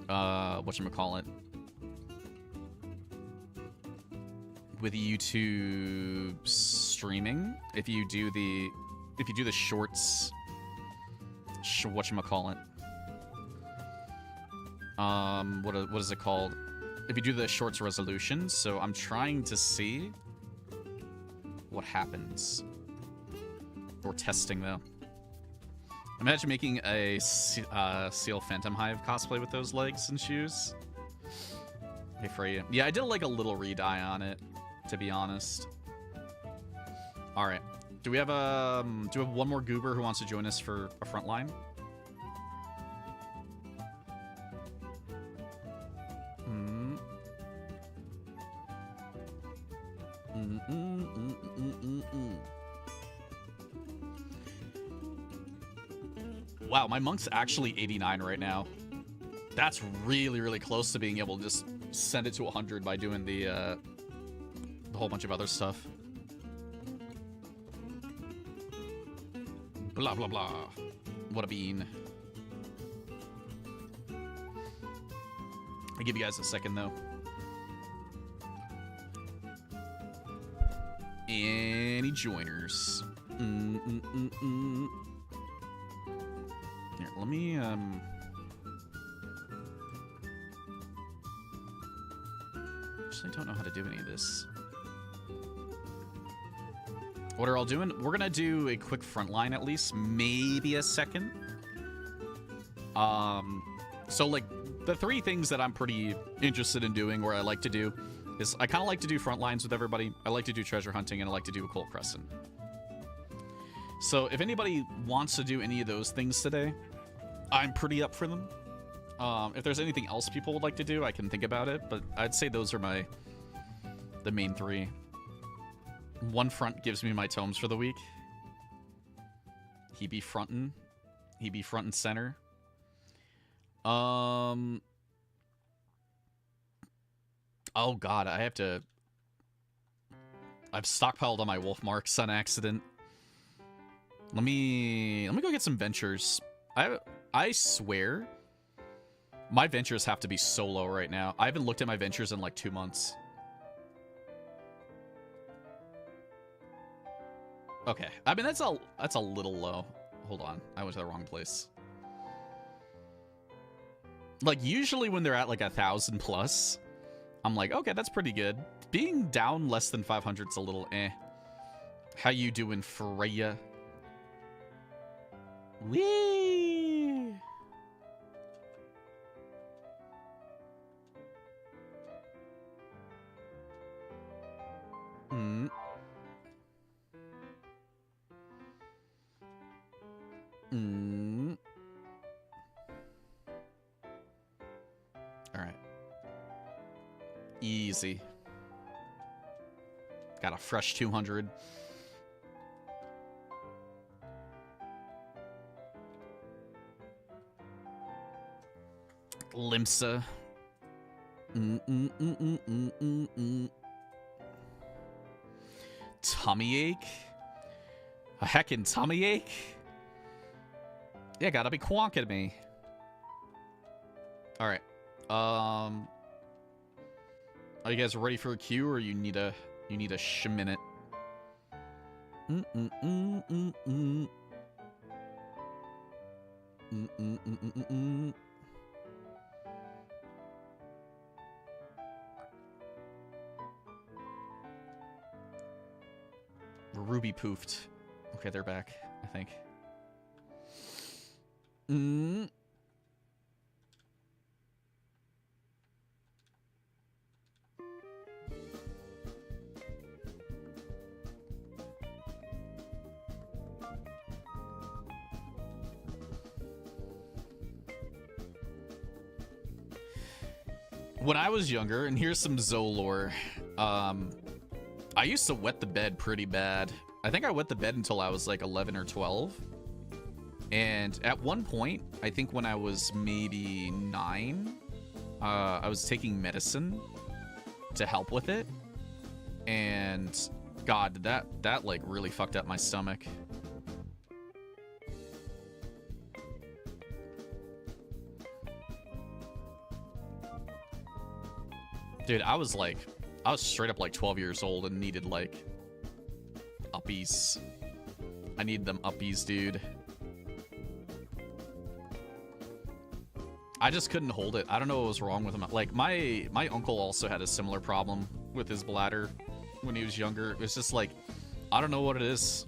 whatchamacallit, with YouTube streaming, if you do the shorts, whatchamacallit, what is it called? If you do the shorts resolution, so I'm trying to see what happens. We're testing though. Imagine making a Seal Phantom Hive cosplay with those legs and shoes. Hey, for you. Yeah, I did like a little re-dye on it, to be honest. All right. Do we have one more goober who wants to join us for a frontline? Wow, my monk's actually 89 right now. That's really, really close to being able to just send it to 100 by doing the whole bunch of other stuff. Blah, blah, blah. What a bean. I'll give you guys a second, though. Any joiners? Here, let me, actually don't know how to do any of this. What are all doing? We're gonna do a quick front line at least, maybe a second. So like the three things that I'm pretty interested in doing, or I like to do, is I kind of like to do front lines with everybody. I like to do treasure hunting, and I like to do a cold crescent. So if anybody wants to do any of those things today, I'm pretty up for them. If there's anything else people would like to do, I can think about it, but I'd say those are the main three. One front gives me my tomes for the week. He be front and center. Oh god, I've stockpiled on my wolf marks on accident. Let me go get some ventures. I swear my ventures have to be so low right now. I haven't looked at my ventures in like 2 months. Okay, I mean that's a little low. Hold on, I went to the wrong place. Like usually when they're at like 1,000 plus, I'm like, okay, that's pretty good. Being down less than 500's a little eh. How you doing, Freya? Whee! All right. Easy. Got a fresh 200. Limsa. Tummy ache? A heckin' tummy ache? Yeah, gotta be quonking me. Alright. Are you guys ready for a queue, or you need a minute? Ruby poofed. Okay, they're back, I think. When I was younger, and here's some Zoe lore, I used to wet the bed pretty bad. I think I wet the bed until I was like 11 or 12. And at one point, I think when I was maybe 9, I was taking medicine to help with it. And God, that like really fucked up my stomach. Dude, I was straight up like 12 years old and needed like uppies. I need them uppies, dude. I just couldn't hold it. I don't know what was wrong with him. Like my uncle also had a similar problem with his bladder when he was younger. It was just like, I don't know what it is.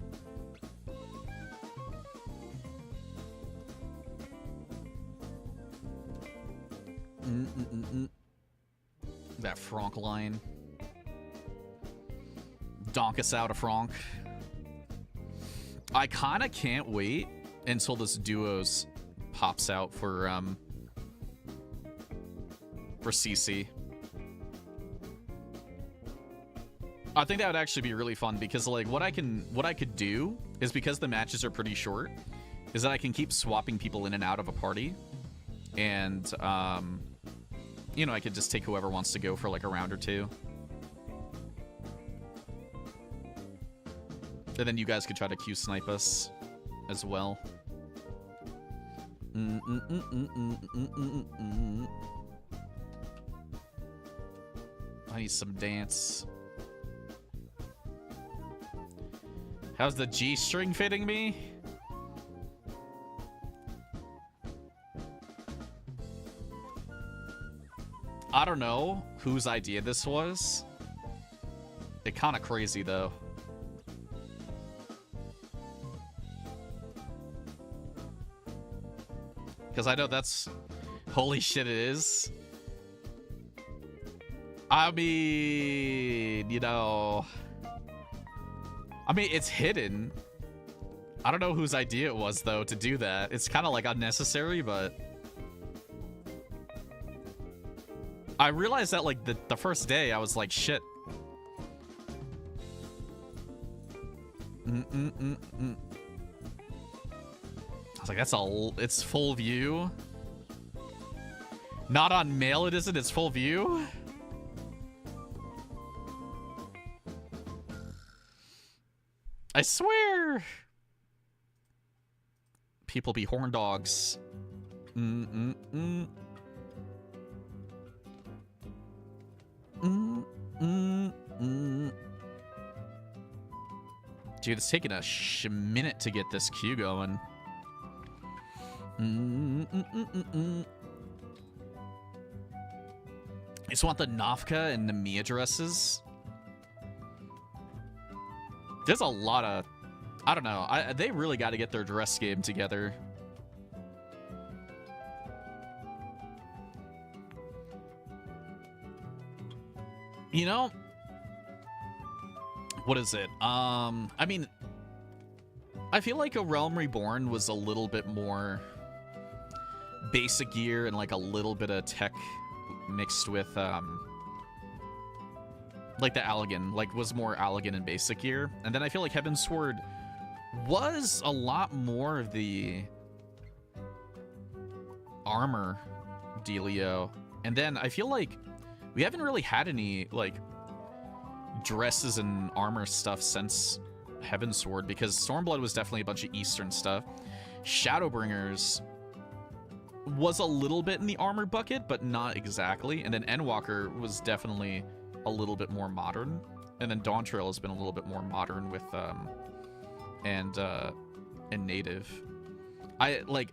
That Frontline. Donk us out of Frank. I kind of can't wait until this duos pops out for CC. I think that would actually be really fun because like what I could do is, because the matches are pretty short, is that I can keep swapping people in and out of a party, and you know, I could just take whoever wants to go for like a round or two. And then you guys could try to Q snipe us as well. I need some dance. How's the G-string fitting me? I don't know whose idea this was. It's kind of crazy though. Because I know that's... Holy shit, it is. I mean, you know... I mean, it's hidden. I don't know whose idea it was, though, to do that. It's kind of, like, unnecessary, but... I realized that, like, the first day, I was like, shit. I was like, that's all. It's full view. Not on mail, it isn't. It's full view. I swear. People be horn dogs. Dude, it's taking a minute to get this queue going. I just want the Nafka and the Mia dresses. There's a lot of... I don't know. They really got to get their dress game together. You know... What is it? I mean... I feel like A Realm Reborn was a little bit more... basic gear and like a little bit of tech mixed with like the Allegan, like was more Allegan and basic gear. And then I feel like Heavensward was a lot more of the armor dealio. And then I feel like we haven't really had any like dresses and armor stuff since Heavensward, because Stormblood was definitely a bunch of Eastern stuff. Shadowbringers was a little bit in the armor bucket, but not exactly. And then Endwalker was definitely a little bit more modern. And then Dawntrail has been a little bit more modern with and native. I like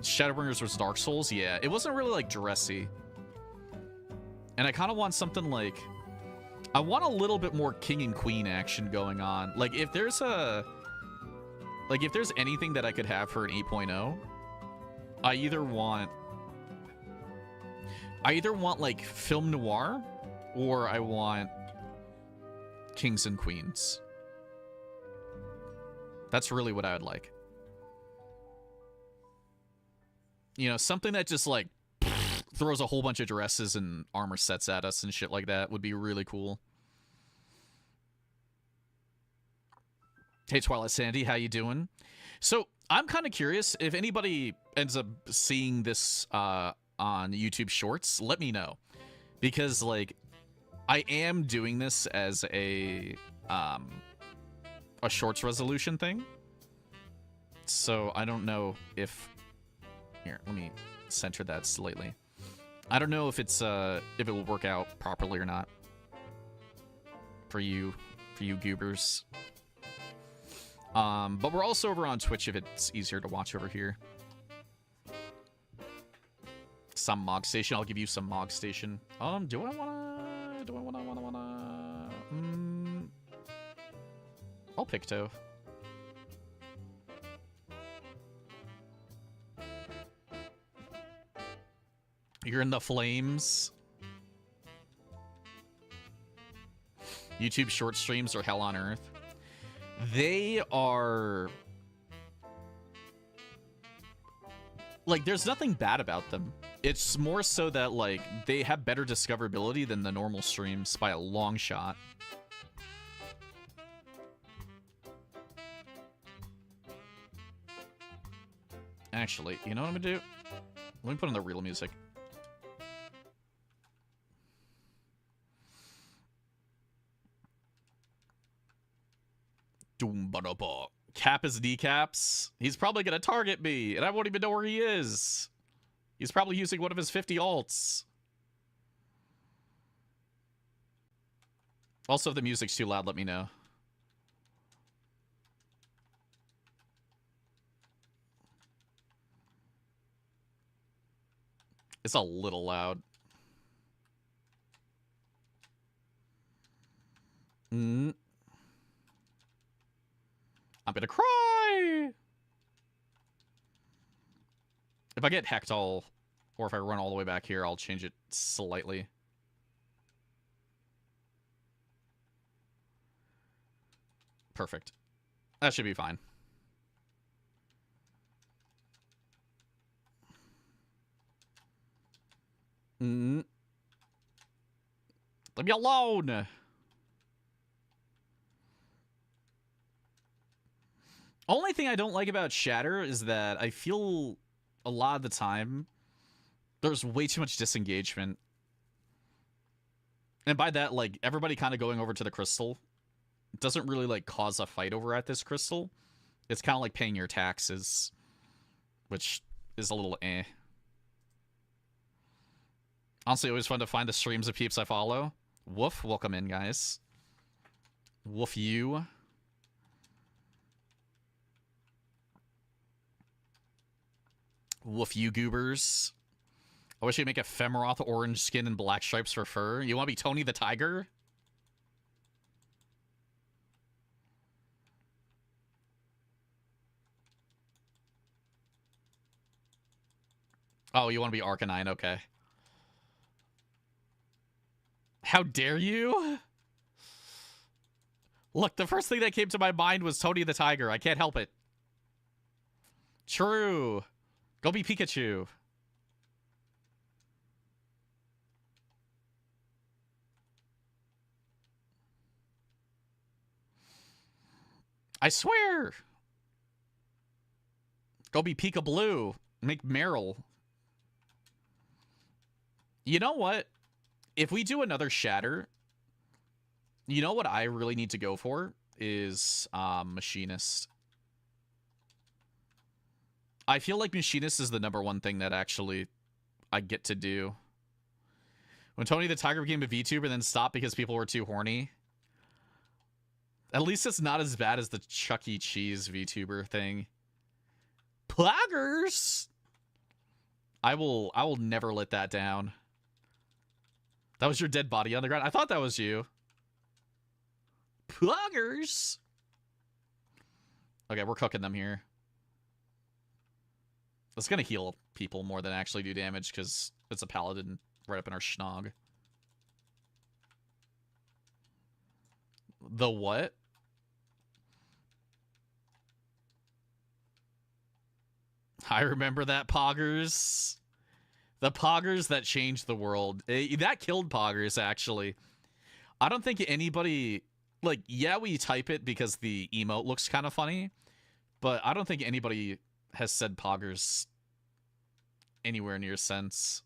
Shadowbringers versus Dark Souls, yeah. It wasn't really like dressy. And I kind of want something like, I want a little bit more king and queen action going on. Like if there's anything that I could have for an 8.0, I either want like film noir, or I want kings and queens. That's really what I would like. You know, something that just like throws a whole bunch of dresses and armor sets at us and shit like that would be really cool. Hey Twilight Sandy, how you doing? So I'm kind of curious if anybody ends up seeing this on YouTube Shorts. Let me know, because like I am doing this as a Shorts resolution thing. So I don't know if here. Let me center that slightly. I don't know if it's if it will work out properly or not for you goobers. But we're also over on Twitch if it's easier to watch over here. Some Mog Station. I'll give you some Mog Station. Do I wanna? I'll Picto. You're in the flames. YouTube short streams are hell on earth. They are... like, there's nothing bad about them. It's more so that, like, they have better discoverability than the normal streams by a long shot. Actually, you know what I'm gonna do? Let me put on the real music. Cap his kneecaps. He's probably gonna target me, and I won't even know where he is. He's probably using one of his 50 ults. Also, if the music's too loud, let me know. It's a little loud. I'm gonna cry! If I get hecked, or if I run all the way back here, I'll change it slightly. Perfect. That should be fine. Leave me alone! Only thing I don't like about Shatter is that I feel a lot of the time there's way too much disengagement. And by that, like, everybody kind of going over to the crystal doesn't really, like, cause a fight over at this crystal. It's kind of like paying your taxes, which is a little eh. Honestly, always fun to find the streams of peeps I follow. Woof, welcome in, guys. Woof you. Woof you goobers. I wish you'd make a Femeroth orange skin and black stripes for fur. You want to be Tony the Tiger? Oh, you want to be Arcanine? Okay. How dare you? Look, the first thing that came to my mind was Tony the Tiger. I can't help it. True. Go be Pikachu. I swear. Go be Pika Blue. Make Meryl. You know what? If we do another Shatter, you know what I really need to go for is Machinist. I feel like Machinist is the #1 thing that actually I get to do. When Tony the Tiger became a VTuber and then stopped because people were too horny. At least it's not as bad as the Chuck E. Cheese VTuber thing. Plaggers! I will never let that down. That was your dead body on the ground? I thought that was you. Plaggers! Okay, we're cooking them here. It's gonna heal people more than actually do damage because it's a paladin right up in our schnog. The what? I remember that, Poggers. The Poggers that changed the world. That killed Poggers, actually. I don't think anybody... like, yeah, we type it because the emote looks kind of funny, but I don't think anybody has said Poggers anywhere near since.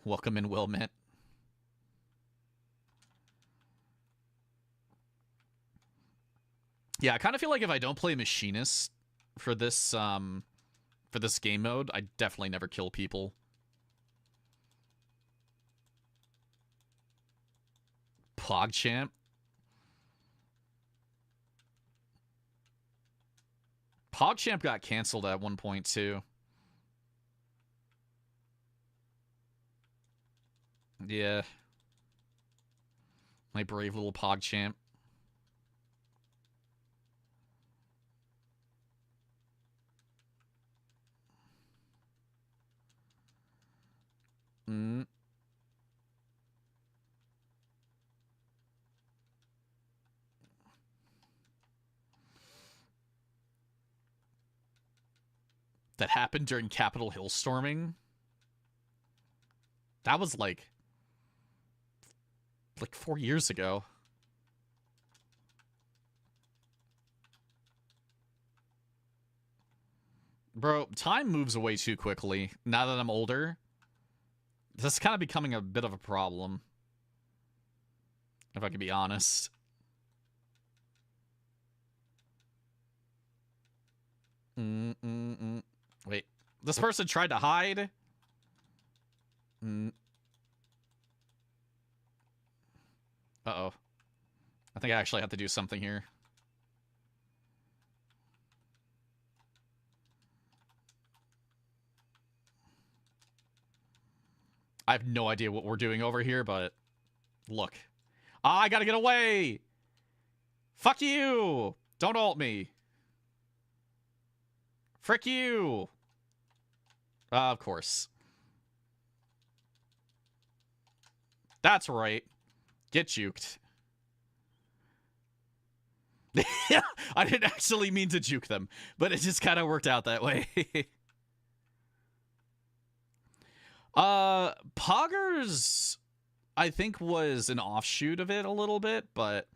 Welcome in, Wilmette. Yeah, I kind of feel like if I don't play Machinist for this game mode, I definitely never kill people. PogChamp. PogChamp got canceled at one point too. Yeah. My brave little PogChamp. Mm. That happened during Capitol Hill storming. That was like 4 years ago. Bro, time moves away too quickly. Now that I'm older, this is kind of becoming a bit of a problem. If I can be honest. Wait, this person tried to hide? Uh-oh. I think I actually have to do something here. I have no idea what we're doing over here, but look. Ah, I gotta get away! Fuck you! Don't ult me. Frick you! Of course. That's right. Get juked. I didn't actually mean to juke them, but it just kind of worked out that way. Poggers, I think, was an offshoot of it a little bit, but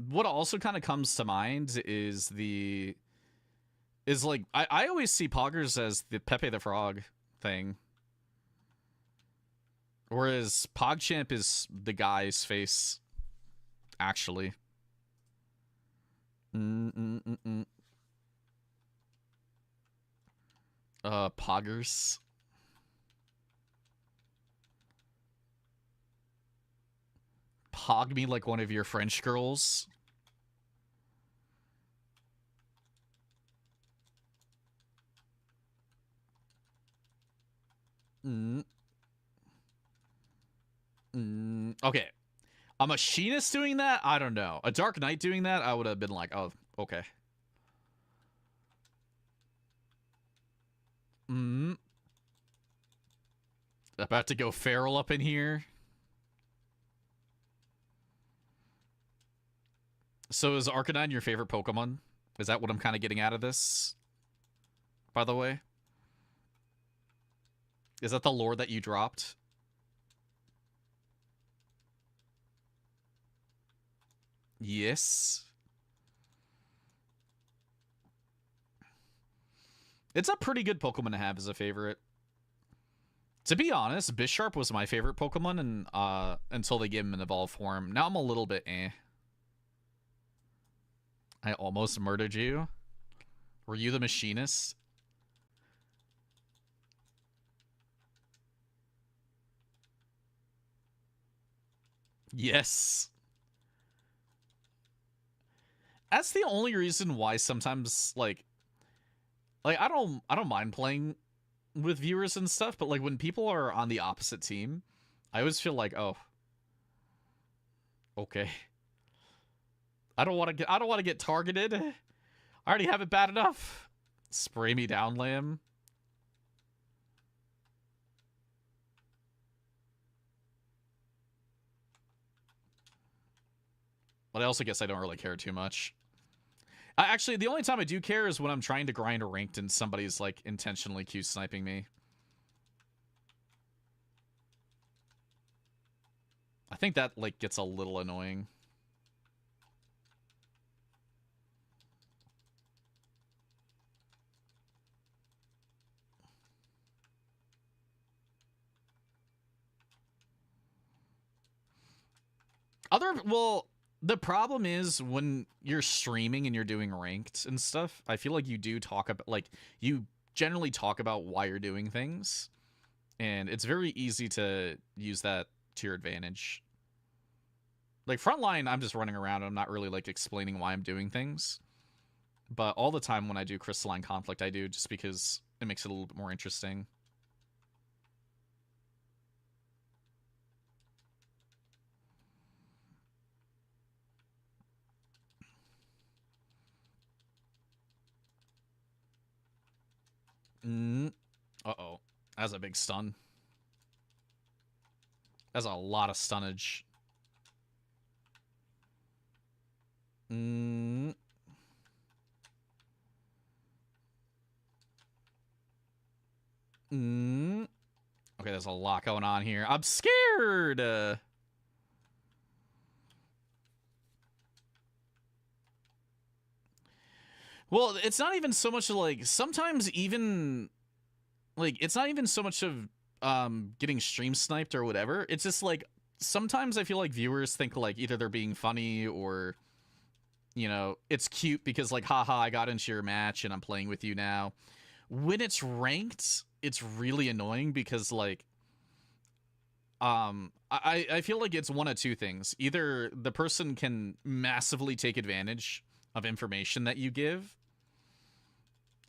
what also kind of comes to mind is like, I always see Poggers as the Pepe the Frog thing. Whereas PogChamp is the guy's face, actually. Poggers. Pog me like one of your French girls. Okay. A Machinist doing that? I don't know. A Dark Knight doing that? I would have been like, oh, okay. About to go feral up in here. So is Arcanine your favorite Pokemon? Is that what I'm kind of getting out of this? By the way? Is that the lore that you dropped? Yes. It's a pretty good Pokemon to have as a favorite. To be honest, Bisharp was my favorite Pokemon and, until they gave him an evolved form. Now I'm a little bit eh. I almost murdered you. Were you the Machinist? Yes. That's the only reason why sometimes like I don't mind playing with viewers and stuff, but like when people are on the opposite team, I always feel like, oh, okay. I don't want to get targeted. I already have it bad enough. Spray me down, Lamb. But I also guess I don't really care too much. Actually, the only time I do care is when I'm trying to grind a ranked and somebody's like intentionally Q sniping me. I think that like gets a little annoying. Well, The problem is when you're streaming and you're doing ranked and stuff, I feel like you do talk about, like, you generally talk about why you're doing things, and it's very easy to use that to your advantage. Like, Frontline, I'm just running around and I'm not really, like, explaining why I'm doing things. But all the time when I do Crystalline Conflict, I do, just because it makes it a little bit more interesting. Uh-oh. That's a big stun. That's a lot of stunnage. Okay, there's a lot going on here. I'm scared! Well, it's not even so much like, sometimes even, like, it's not even so much of getting stream sniped or whatever. It's just like, sometimes I feel like viewers think like either they're being funny or, you know, it's cute because like, haha, I got into your match and I'm playing with you now. When it's ranked, it's really annoying because like, I feel like it's one of two things. Either the person can massively take advantage of information that you give,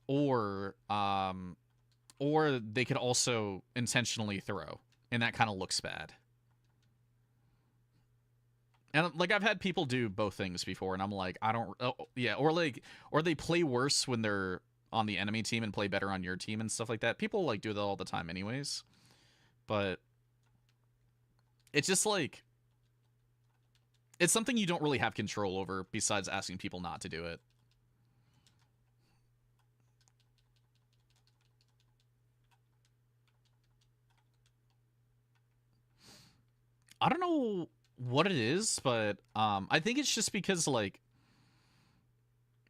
or they could also intentionally throw, and that kind of looks bad. And like, I've had people do both things before, and I'm like, I don't, oh, yeah, or like, or they play worse when they're on the enemy team and play better on your team and stuff like that. People like do that all the time anyways. But it's just like, it's something you don't really have control over besides asking people not to do it. I don't know what it is, but I think it's just because, like,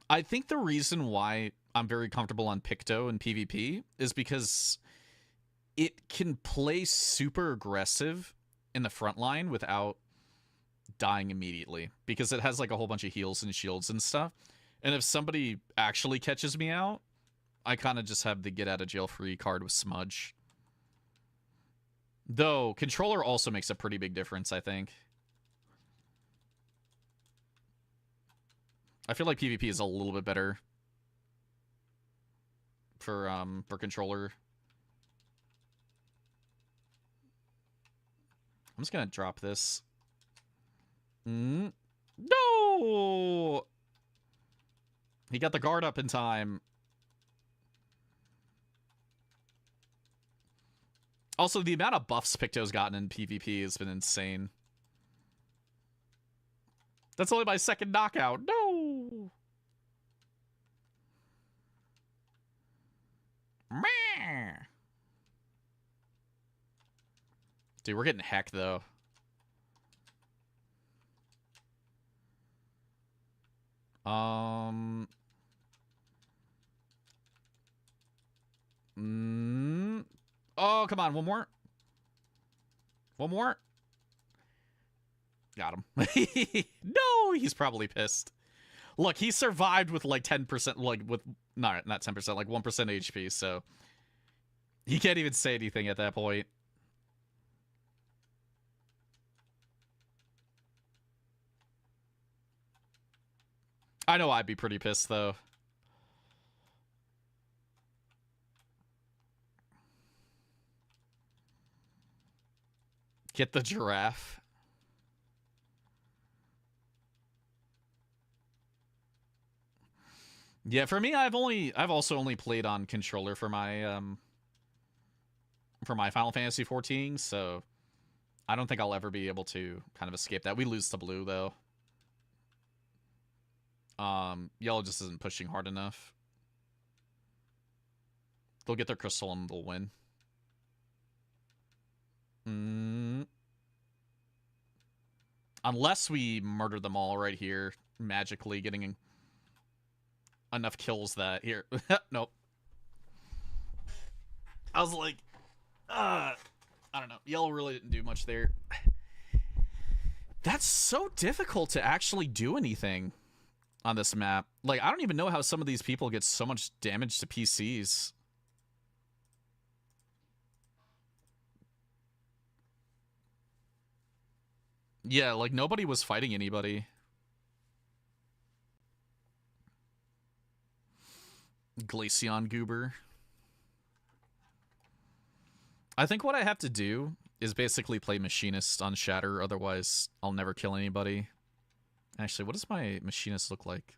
I think the reason why I'm very comfortable on Picto and PvP is because it can play super aggressive in the front line without dying immediately, because it has like a whole bunch of heals and shields and stuff. And if somebody actually catches me out, I kind of just have the get out of jail free card with Smudge. Though controller also makes a pretty big difference, I think. I feel like PvP is a little bit better for controller. I'm just gonna drop this. No! He got the guard up in time. Also, the amount of buffs Picto's gotten in PvP has been insane. That's only my second knockout. No! Dude, we're getting heck, though. Oh, come on. One more. One more. Got him. No, he's probably pissed. Look, he survived with like 10%, like with, not 10%, like 1% HP, so he can't even say anything at that point. I know I'd be pretty pissed, though. Get the giraffe. Yeah, for me, I've also only played on controller for my Final Fantasy XIV, so I don't think I'll ever be able to kind of escape that. We lose to blue, though. Yellow just isn't pushing hard enough. They'll get their crystal and they'll win. Unless we murder them all right here, magically getting enough kills that here. Nope. I was like, I don't know. Yellow really didn't do much there. That's so difficult to actually do anything on this map. Like, I don't even know how some of these people get so much damage to PCs. Yeah, like, nobody was fighting anybody. Glaceon Goober. I think what I have to do is basically play Machinist on Shatter, otherwise I'll never kill anybody. Actually, what does my Machinist look like?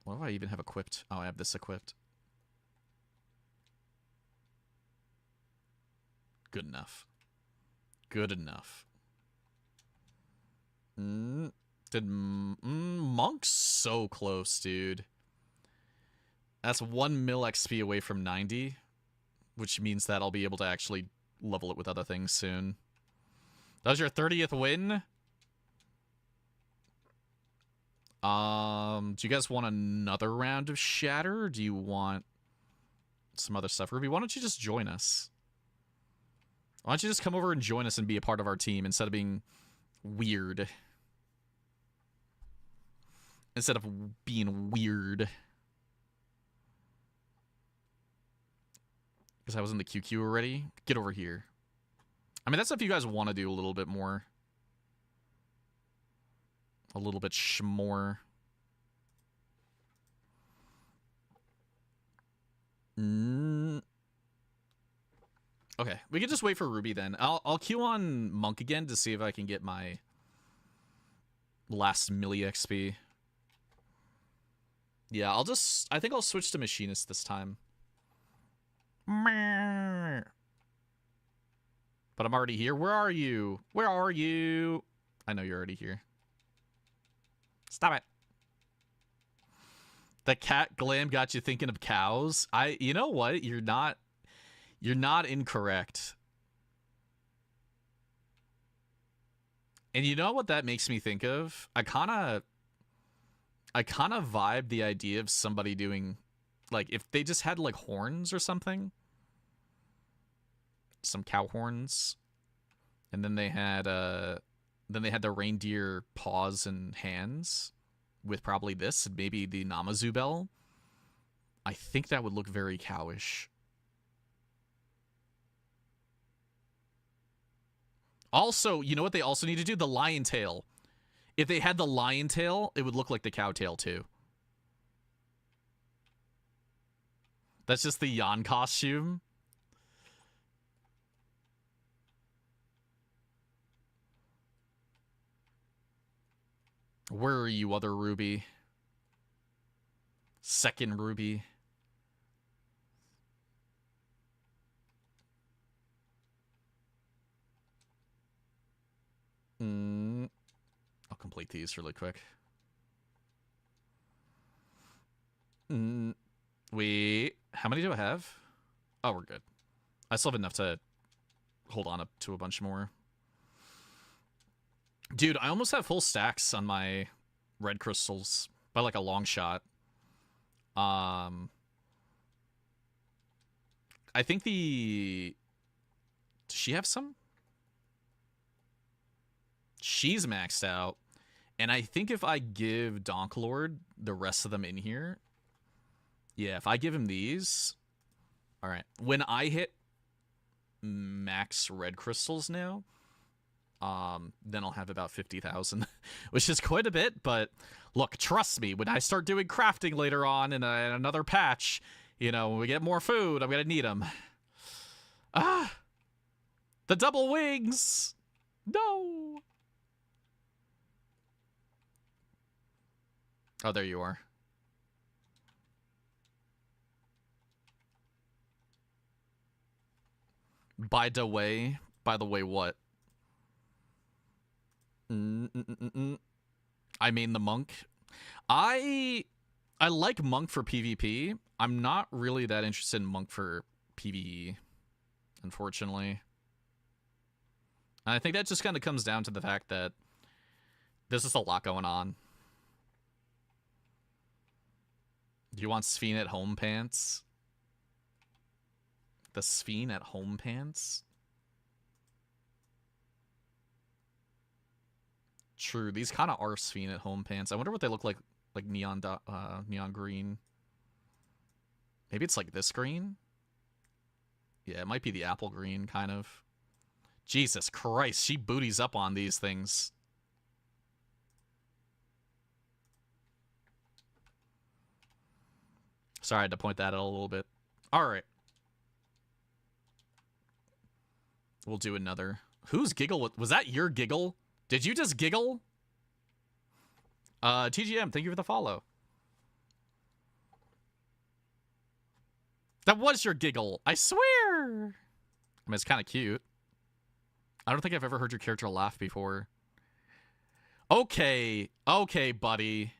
What do I even have equipped? Oh, I have this equipped. Good enough. Good enough. Monk's so close, dude. That's 1 mil XP away from 90, which means that I'll be able to actually level it with other things soon. That was your 30th win? Do you guys want another round of Shatter, or do you want some other stuff? Ruby, why don't you just join us? Why don't you just come over and join us and be a part of our team instead of being weird? Instead of being weird. Because I was in the QQ already. Get over here. I mean, that's if you guys want to do a little bit more. A little bit shmore. Okay, we can just wait for Ruby then. I'll queue on Monk again to see if I can get my last milli XP. Yeah, I think I'll switch to Machinist this time. But I'm already here. Where are you? Where are you? I know you're already here. Stop it. The cat glam got you thinking of cows. You know what? You're not incorrect. And you know what that makes me think of? I kind of vibe the idea of somebody doing, like, if they just had like horns or something, some cow horns, and then they had the reindeer paws and hands with probably this, maybe the Namazu bell. I think that would look very cowish. Also, you know what they also need to do? The lion tail. If they had the lion tail, it would look like the cow tail too. That's just the Yan costume. Where are you, other Ruby? Second Ruby. I'll complete these really quick. Wait, how many do I have? Oh, we're good. I still have enough to hold on up to a bunch more. Dude, I almost have full stacks on my red crystals by like a long shot. I think does she have some? She's maxed out. And I think if I give Donklord the rest of them in here, yeah, if I give him these, all right, when I hit max red crystals now, then I'll have about 50,000, which is quite a bit. But look, trust me, when I start doing crafting later on in another patch, you know, when we get more food, I'm gonna need them. Ah, the double wings. No. Oh, there you are. By the way, what? I mean the monk. I like monk for PvP. I'm not really that interested in monk for PvE, unfortunately. And I think that just kind of comes down to the fact that there's just a lot going on. Do you want Sphene at home pants? The Sphene at home pants? True. These kind of are Sphene at home pants. I wonder what they look like neon green. Maybe it's like this green? Yeah, it might be the apple green, kind of. Jesus Christ, she booties up on these things. Sorry, I had to point that out a little bit. All right. We'll do another. Whose giggle? Was that your giggle? Did you just giggle? TGM, thank you for the follow. That was your giggle. I swear. I mean, it's kind of cute. I don't think I've ever heard your character laugh before. Okay. Okay, buddy.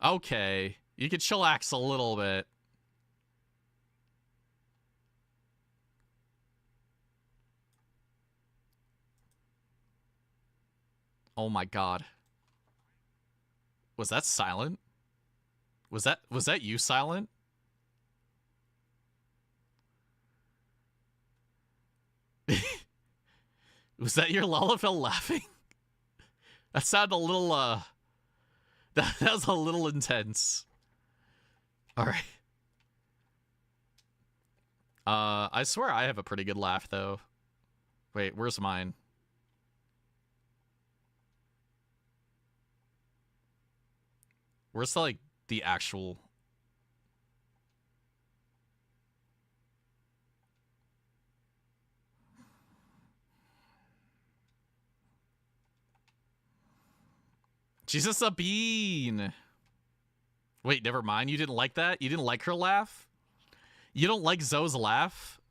Okay. You can chillax a little bit. Oh my god. Was that silent? Was that you, Silent? Was that your Lalafell laughing? That sounded a little that was a little intense. Alright. I swear I have a pretty good laugh though. Wait, where's mine? Where's the actual... Jesus, a bean! Wait, never mind. You didn't like that? You didn't like her laugh? You don't like Zoe's laugh?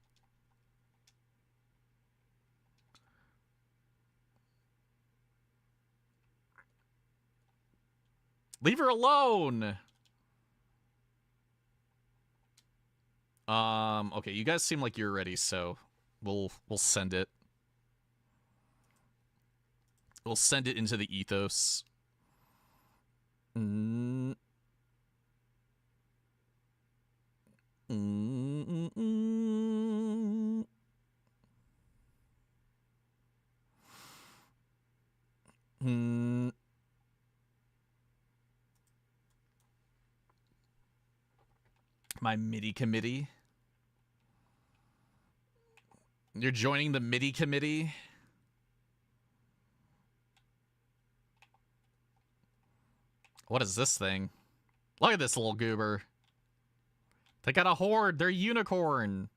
Leave her alone! Okay, you guys seem like you're ready, so we'll send it. We'll send it into the ethos. My MIDI committee. You're joining the MIDI committee? What is this thing? Look at this little goober. They got a horde. They're a unicorn.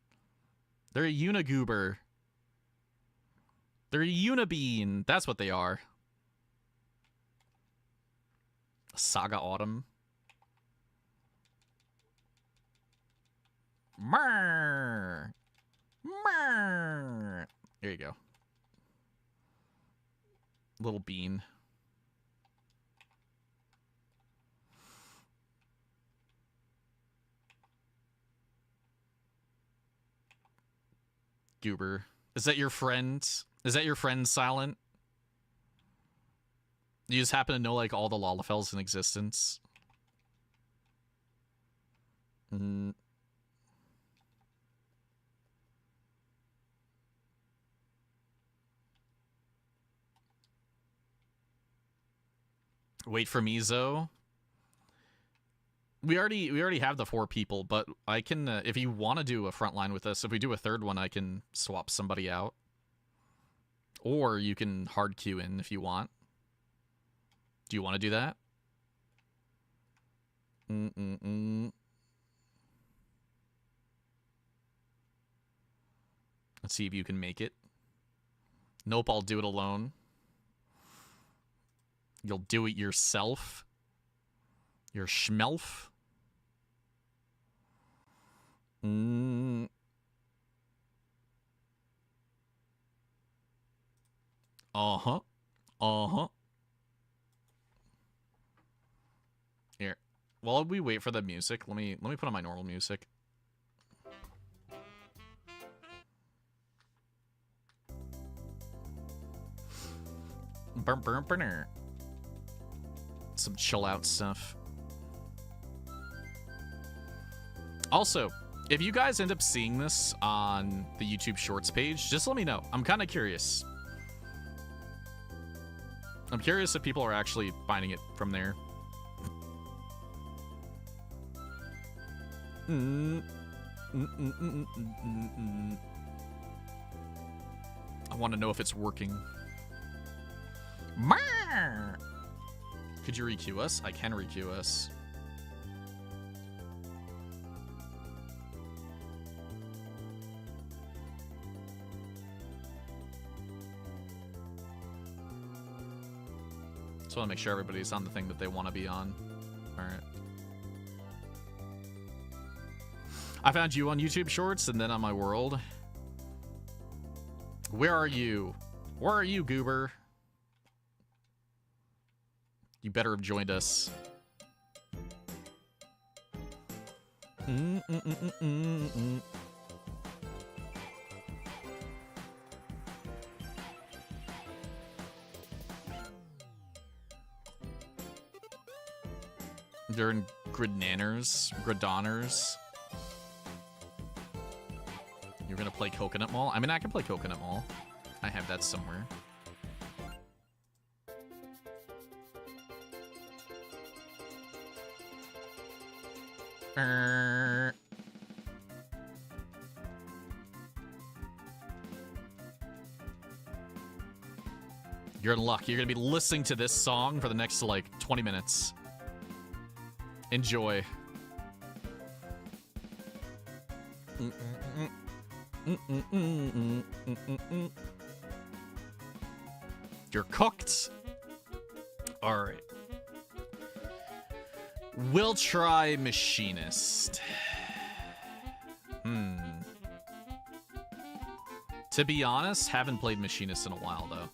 They're a unigoober. They're a unibean. That's what they are. Saga Autumn. Murr. Murr. There you go. Little bean. Goober. Is that your friend? Is that your friend, Silent? You just happen to know, like, all the Lalafells in existence? Wait for me, Zoe. We already have the 4 people, but I can, if you want to do a frontline with us, if we do a third one, I can swap somebody out. Or you can hard queue in if you want. Do you want to do that? Let's see if you can make it. Nope, I'll do it alone. You'll do it yourself. Your schmelf. Uh-huh. Uh-huh. Here. While we wait for the music, let me put on my normal music. Some chill out stuff. Also, if you guys end up seeing this on the YouTube Shorts page, just let me know. I'm kind of curious. I'm curious if people are actually finding it from there. I want to know if it's working. Could you re-queue us? I can re-queue us. Just want to make sure everybody's on the thing that they want to be on. All right. I found you on YouTube Shorts and then on my world. Where are you? Where are you, Goober? You better have joined us. They're in Gridoners. You're gonna play Coconut Mall? I mean, I can play Coconut Mall. I have that somewhere. You're in luck. You're gonna be listening to this song for the next, like, 20 minutes. Enjoy. You're cooked. All right. We'll try Machinist. To be honest, haven't played Machinist in a while, though.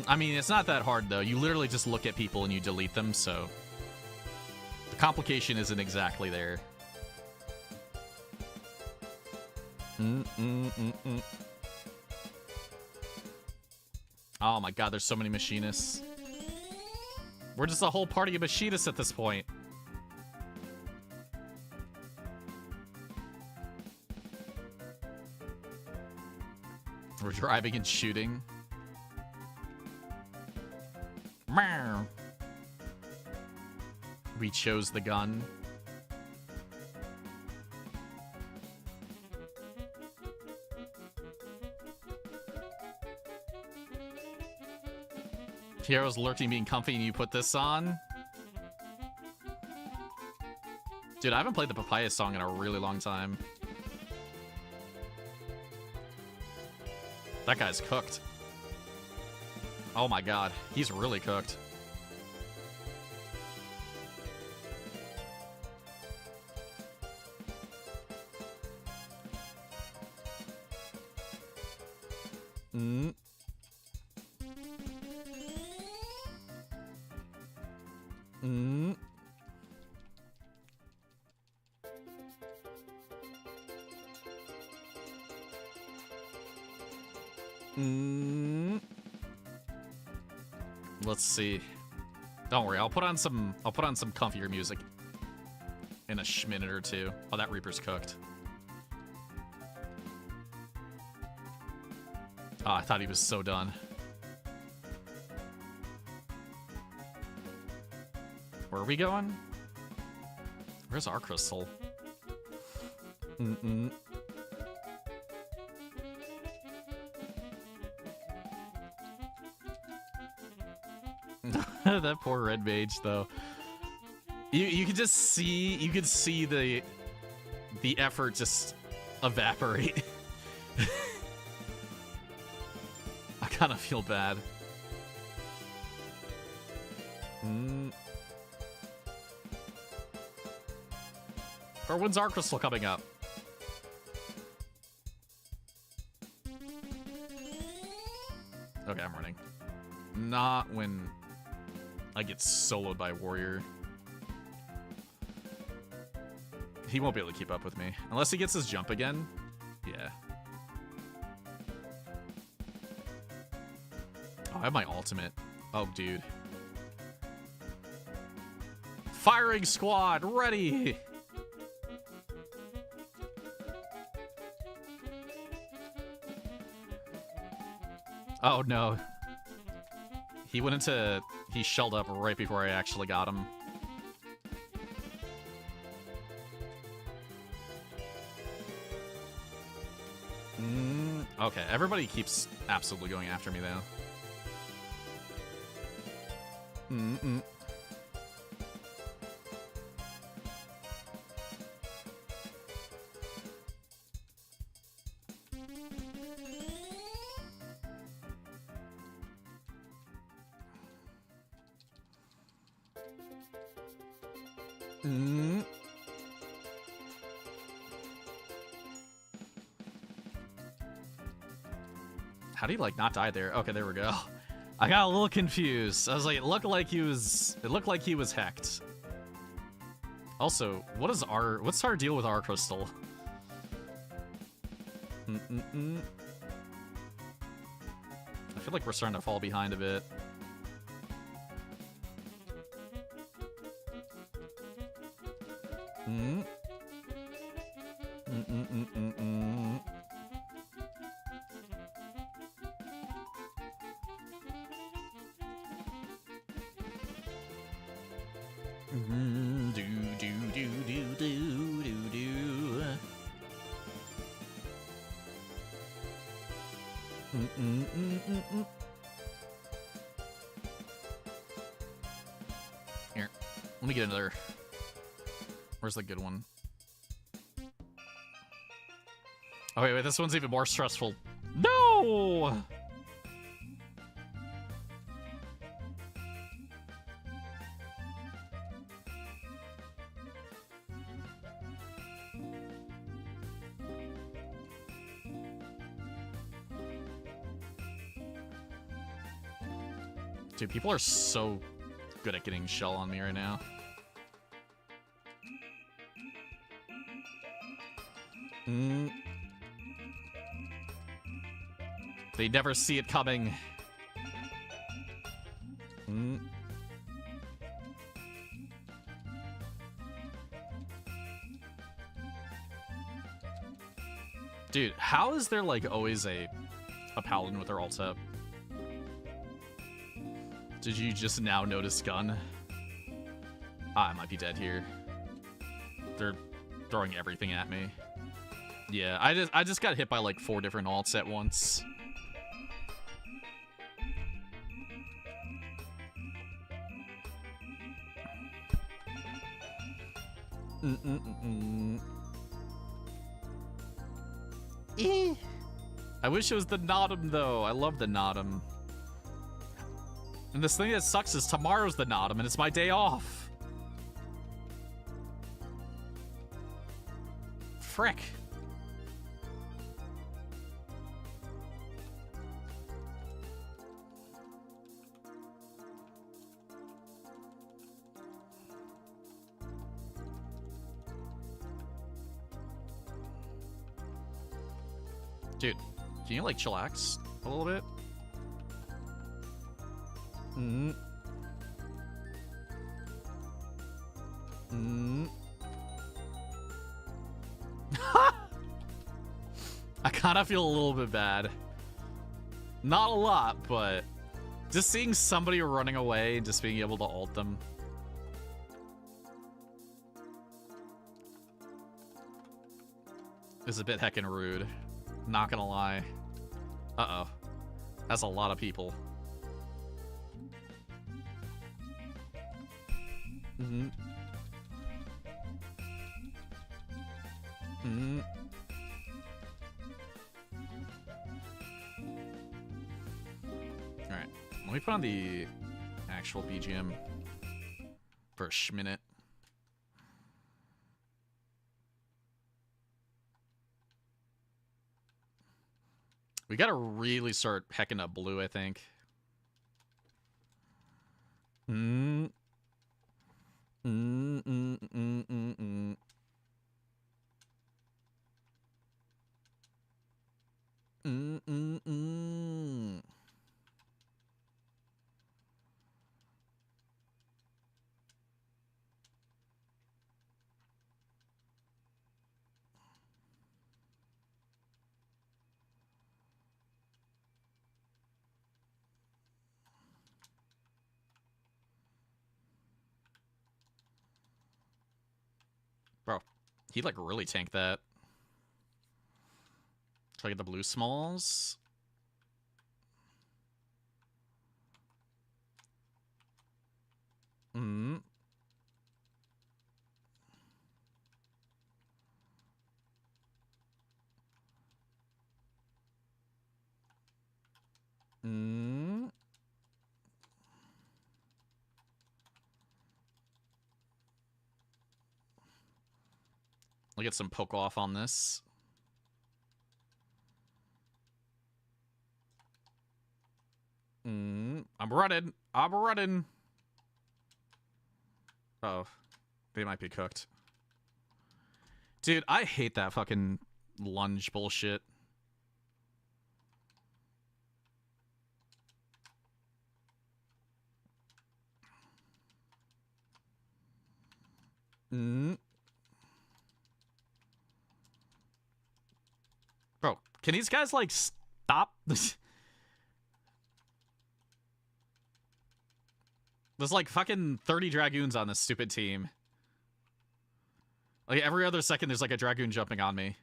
I mean, it's not that hard, though. You literally just look at people and you delete them, so... The complication isn't exactly there. Oh my god, there's so many Machinists. We're just a whole party of Machinists at this point. We're driving and shooting. We chose the gun. Heroes lurking, being comfy, and you put this on? Dude, I haven't played the Papaya song in a really long time. That guy's cooked. Oh my god, he's really cooked. Let's see. Don't worry, I'll put on some comfier music in a minute or two. Oh, that Reaper's cooked. Oh, I thought he was so done. Where are we going? Where's our crystal? That poor red mage, though. You could just see, you could see the effort just evaporate. I kind of feel bad. Or when's our crystal coming up? Okay, I'm running. Not when I get soloed by a warrior. He won't be able to keep up with me. Unless he gets his jump again. Yeah. Oh, I have my ultimate. Oh, dude. Firing squad, ready! Oh no. He went into... He shelled up right before I actually got him. Okay, everybody keeps absolutely going after me, though. How do you, like, not die there? Okay, there we go. I got a little confused. I was like, it looked like he was hacked. Also, what's our deal with our crystal? I feel like we're starting to fall behind a bit. Here, let me get another. Where's the good one? Oh, wait, this one's even more stressful. No! Dude, people are so good at getting shell on me right now. They never see it coming. Dude, how is there, like, always a paladin with their ult up? Did you just now notice gun? I might be dead here. They're throwing everything at me. Yeah, I just got hit by like 4 different ults at once. I wish it was the Nodum though. I love the Nodum. And this thing that sucks is tomorrow's the Nodum and it's my day off. Frick. Dude, can you, like, chillax a little bit? I kind of feel a little bit bad. Not a lot, but just seeing somebody running away and just being able to ult them. Is a bit heckin' rude. Not gonna lie. Uh-oh. That's a lot of people. Alright. Let me put on the actual BGM for a schminute. We gotta really start hecking up blue, I think. He, like, really tanked that. Try to get the blue smalls. Mm. Mm. I'll get some poke off on this. I'm running. I'm running. Oh, they might be cooked. Dude, I hate that fucking lunge bullshit. Bro, can these guys, like, stop? There's, like, fucking 30 Dragoons on this stupid team. Like, every other second, there's, like, a Dragoon jumping on me.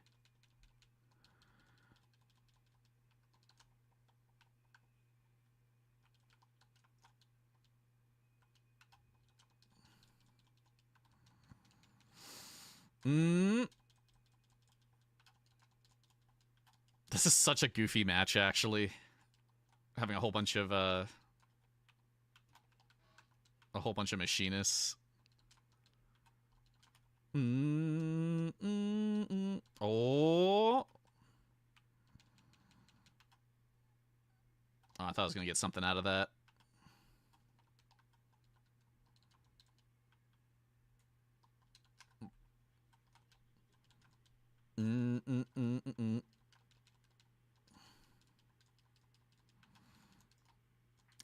This is such a goofy match, actually. Having a whole bunch of machinists. Oh. I thought I was gonna get something out of that.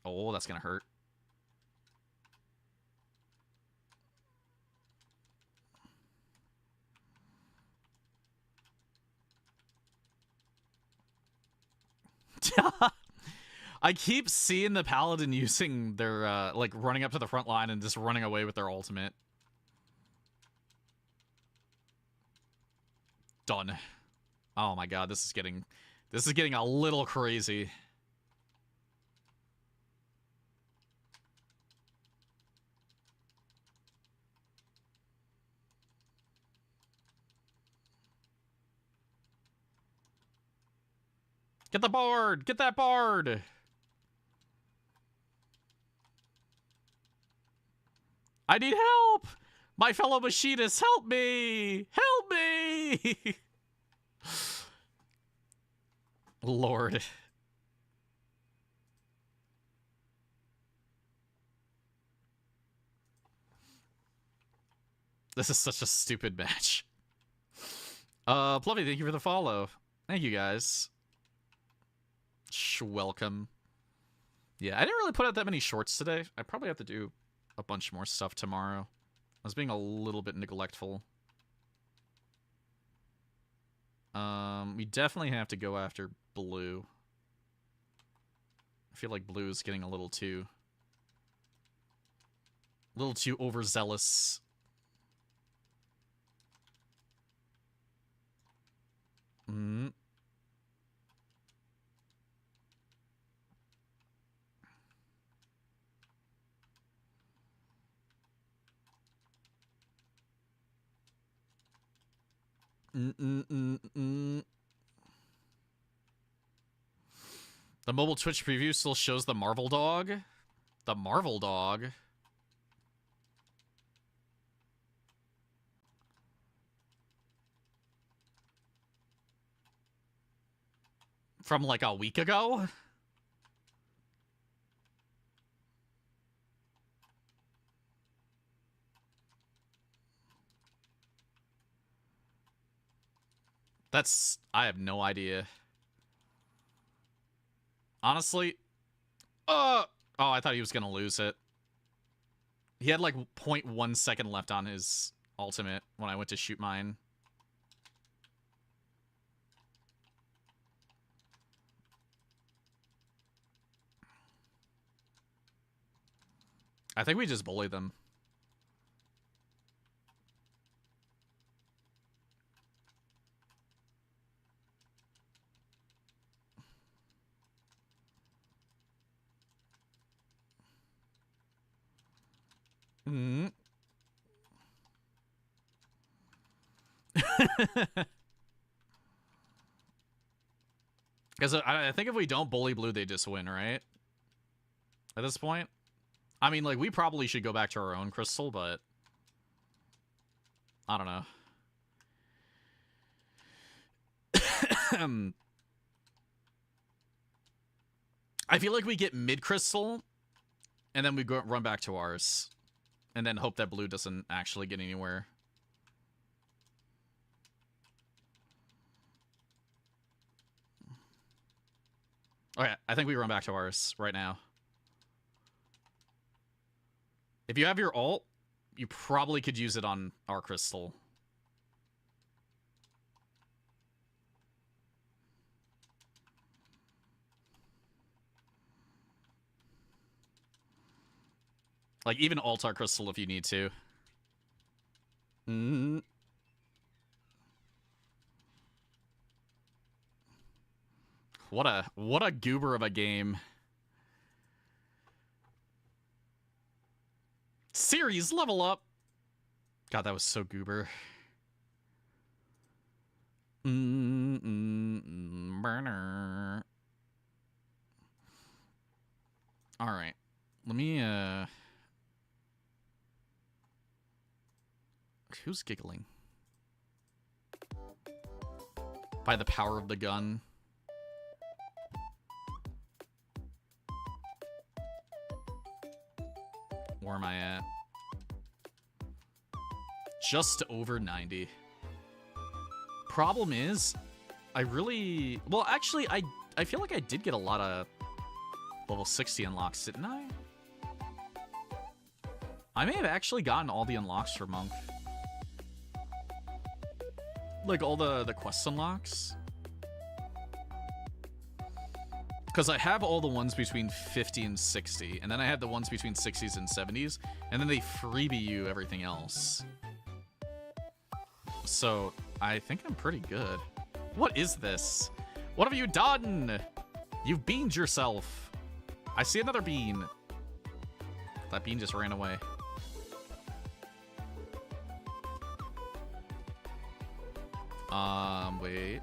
Oh, that's gonna hurt. I keep seeing the Paladin using their, like, running up to the front line and just running away with their ultimate. Done. Oh my god, this is getting a little crazy. Get the bard! Get that bard! I need help! My fellow machinists, help me! Help me! Lord. This is such a stupid match. Pluffy, thank you for the follow. Thank you, guys. Welcome. Yeah, I didn't really put out that many shorts today. I probably have to do a bunch more stuff tomorrow. I was being a little bit neglectful. We definitely have to go after blue. I feel like blue is getting a little too overzealous. The mobile Twitch preview still shows the Marvel dog. The Marvel dog. From like a week ago? I have no idea. Honestly, oh, I thought he was gonna lose it. He had like 0.1 second left on his ultimate when I went to shoot mine. I think we just bullied them. Mm. Because I think if we don't bully blue, they just win, right? At this point? I mean, like, we probably should go back to our own crystal, but... I don't know. I feel like we get mid-crystal, and then we run back to ours. And then hope that blue doesn't actually get anywhere. Okay, I think we run back to ours right now. If you have your ult, you probably could use it on our crystal. Like, even ult our crystal if you need to. Mm. What a goober of a game. Series level up. God, that was so goober. Burner. All right. Let me who's giggling? By the power of the gun. Where am I at? Just over 90. Problem is, I really... Well, actually, I feel like I did get a lot of level 60 unlocks, didn't I? I may have actually gotten all the unlocks for Monk. Like, all the quest unlocks. Because I have all the ones between 50 and 60, and then I have the ones between 60s and 70s, and then they freebie you everything else. So, I think I'm pretty good. What is this? What have you done? You've beamed yourself. I see another bean. That bean just ran away. Wait.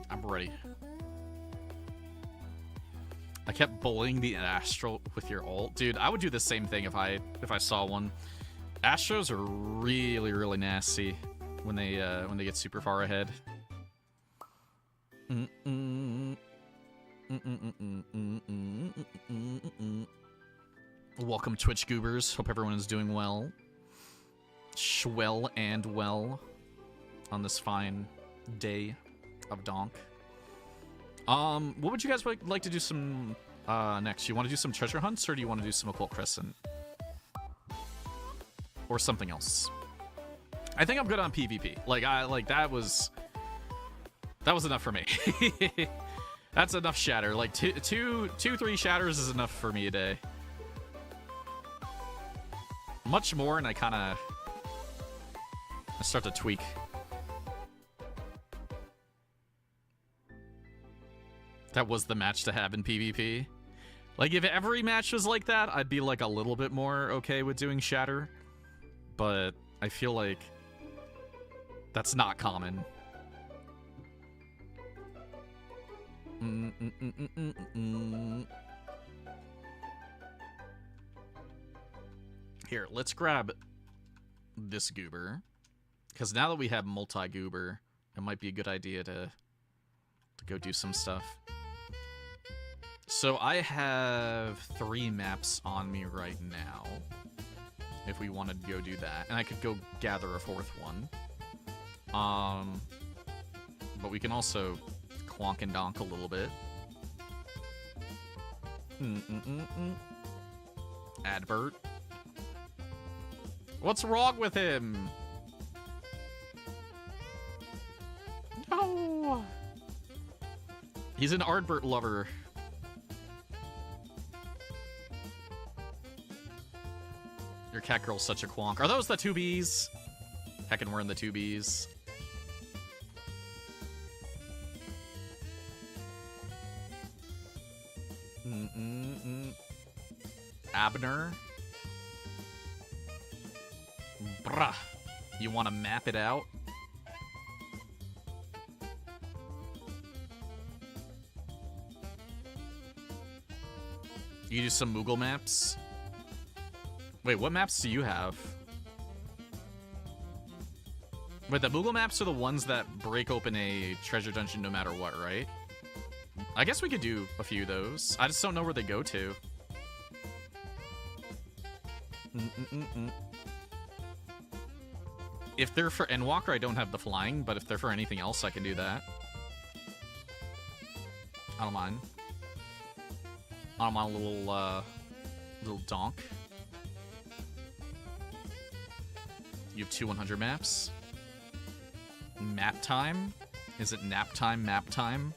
I'm ready. I kept bullying the Astral with your ult. Dude, I would do the same thing if I saw one. Astros are really, really nasty when they get super far ahead. Welcome, Twitch goobers. Hope everyone is doing well. Schwell and well on this fine day of Donk. What would you guys like to do some next? You want to do some treasure hunts, or do you want to do some Occult Crescent? Or something else? I think I'm good on PvP. Like, that was enough for me. That's enough shatter. Like, two, 3 shatters is enough for me a day. Much more, and I start to tweak. That was the match to have in PvP. Like, if every match was like that, I'd be, like, a little bit more okay with doing shatter. But I feel like that's not common. Here, let's grab this goober. Because now that we have multi-goober, it might be a good idea to go do some stuff. So I have 3 maps on me right now, if we wanted to go do that. And I could go gather a 4th one. But we can also clonk and donk a little bit. Advert. What's wrong with him? No! He's an Ardbert lover. Your cat girl's such a quonk. Are those the 2Bs? Heckin', we're in the 2Bs. Abner. Bruh. You want to map it out? You do some Moogle maps? Wait, what maps do you have? Wait, the Moogle maps are the ones that break open a treasure dungeon no matter what, right? I guess we could do a few of those. I just don't know where they go to. If they're for Endwalker, I don't have the flying, but if they're for anything else, I can do that. I don't mind. I don't mind a little donk. You have two 100 maps. Map time? Is it nap time, map time?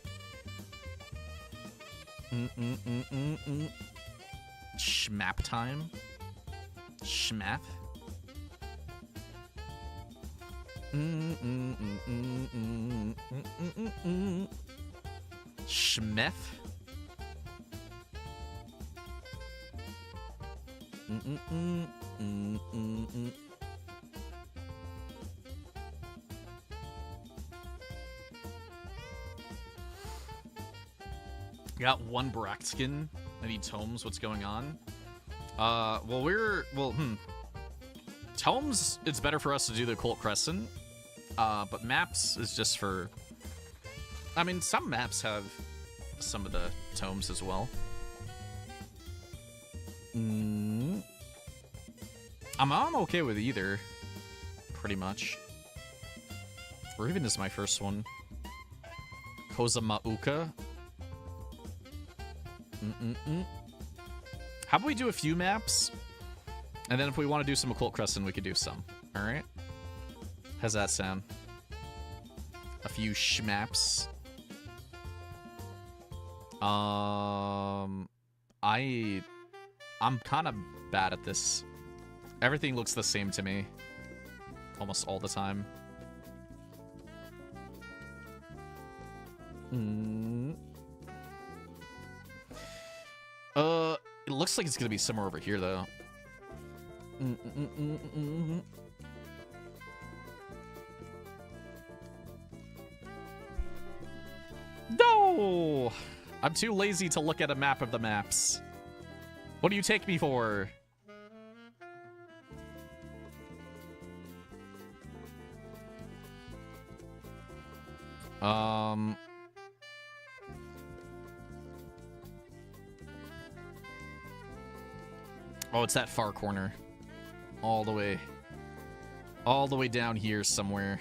Schmap time? Schmap? Schmeth? Got one Brack skin. I need tomes. What's going on? Tomes, it's better for us to do the Colt Crescent. But maps is just for... I mean, some maps have some of the tomes as well. I'm okay with either, pretty much. Or even is my first one. Kozamauka. How about we do a few maps? And then if we want to do some Occult Crescent, we could do some. Alright? How's that sound? A few schmaps. I'm kind of bad at this. Everything looks the same to me. Almost all the time. It looks like it's gonna be somewhere over here, though. No! I'm too lazy to look at a map of the maps. What do you take me for? Oh, it's that far corner. All the way down here somewhere.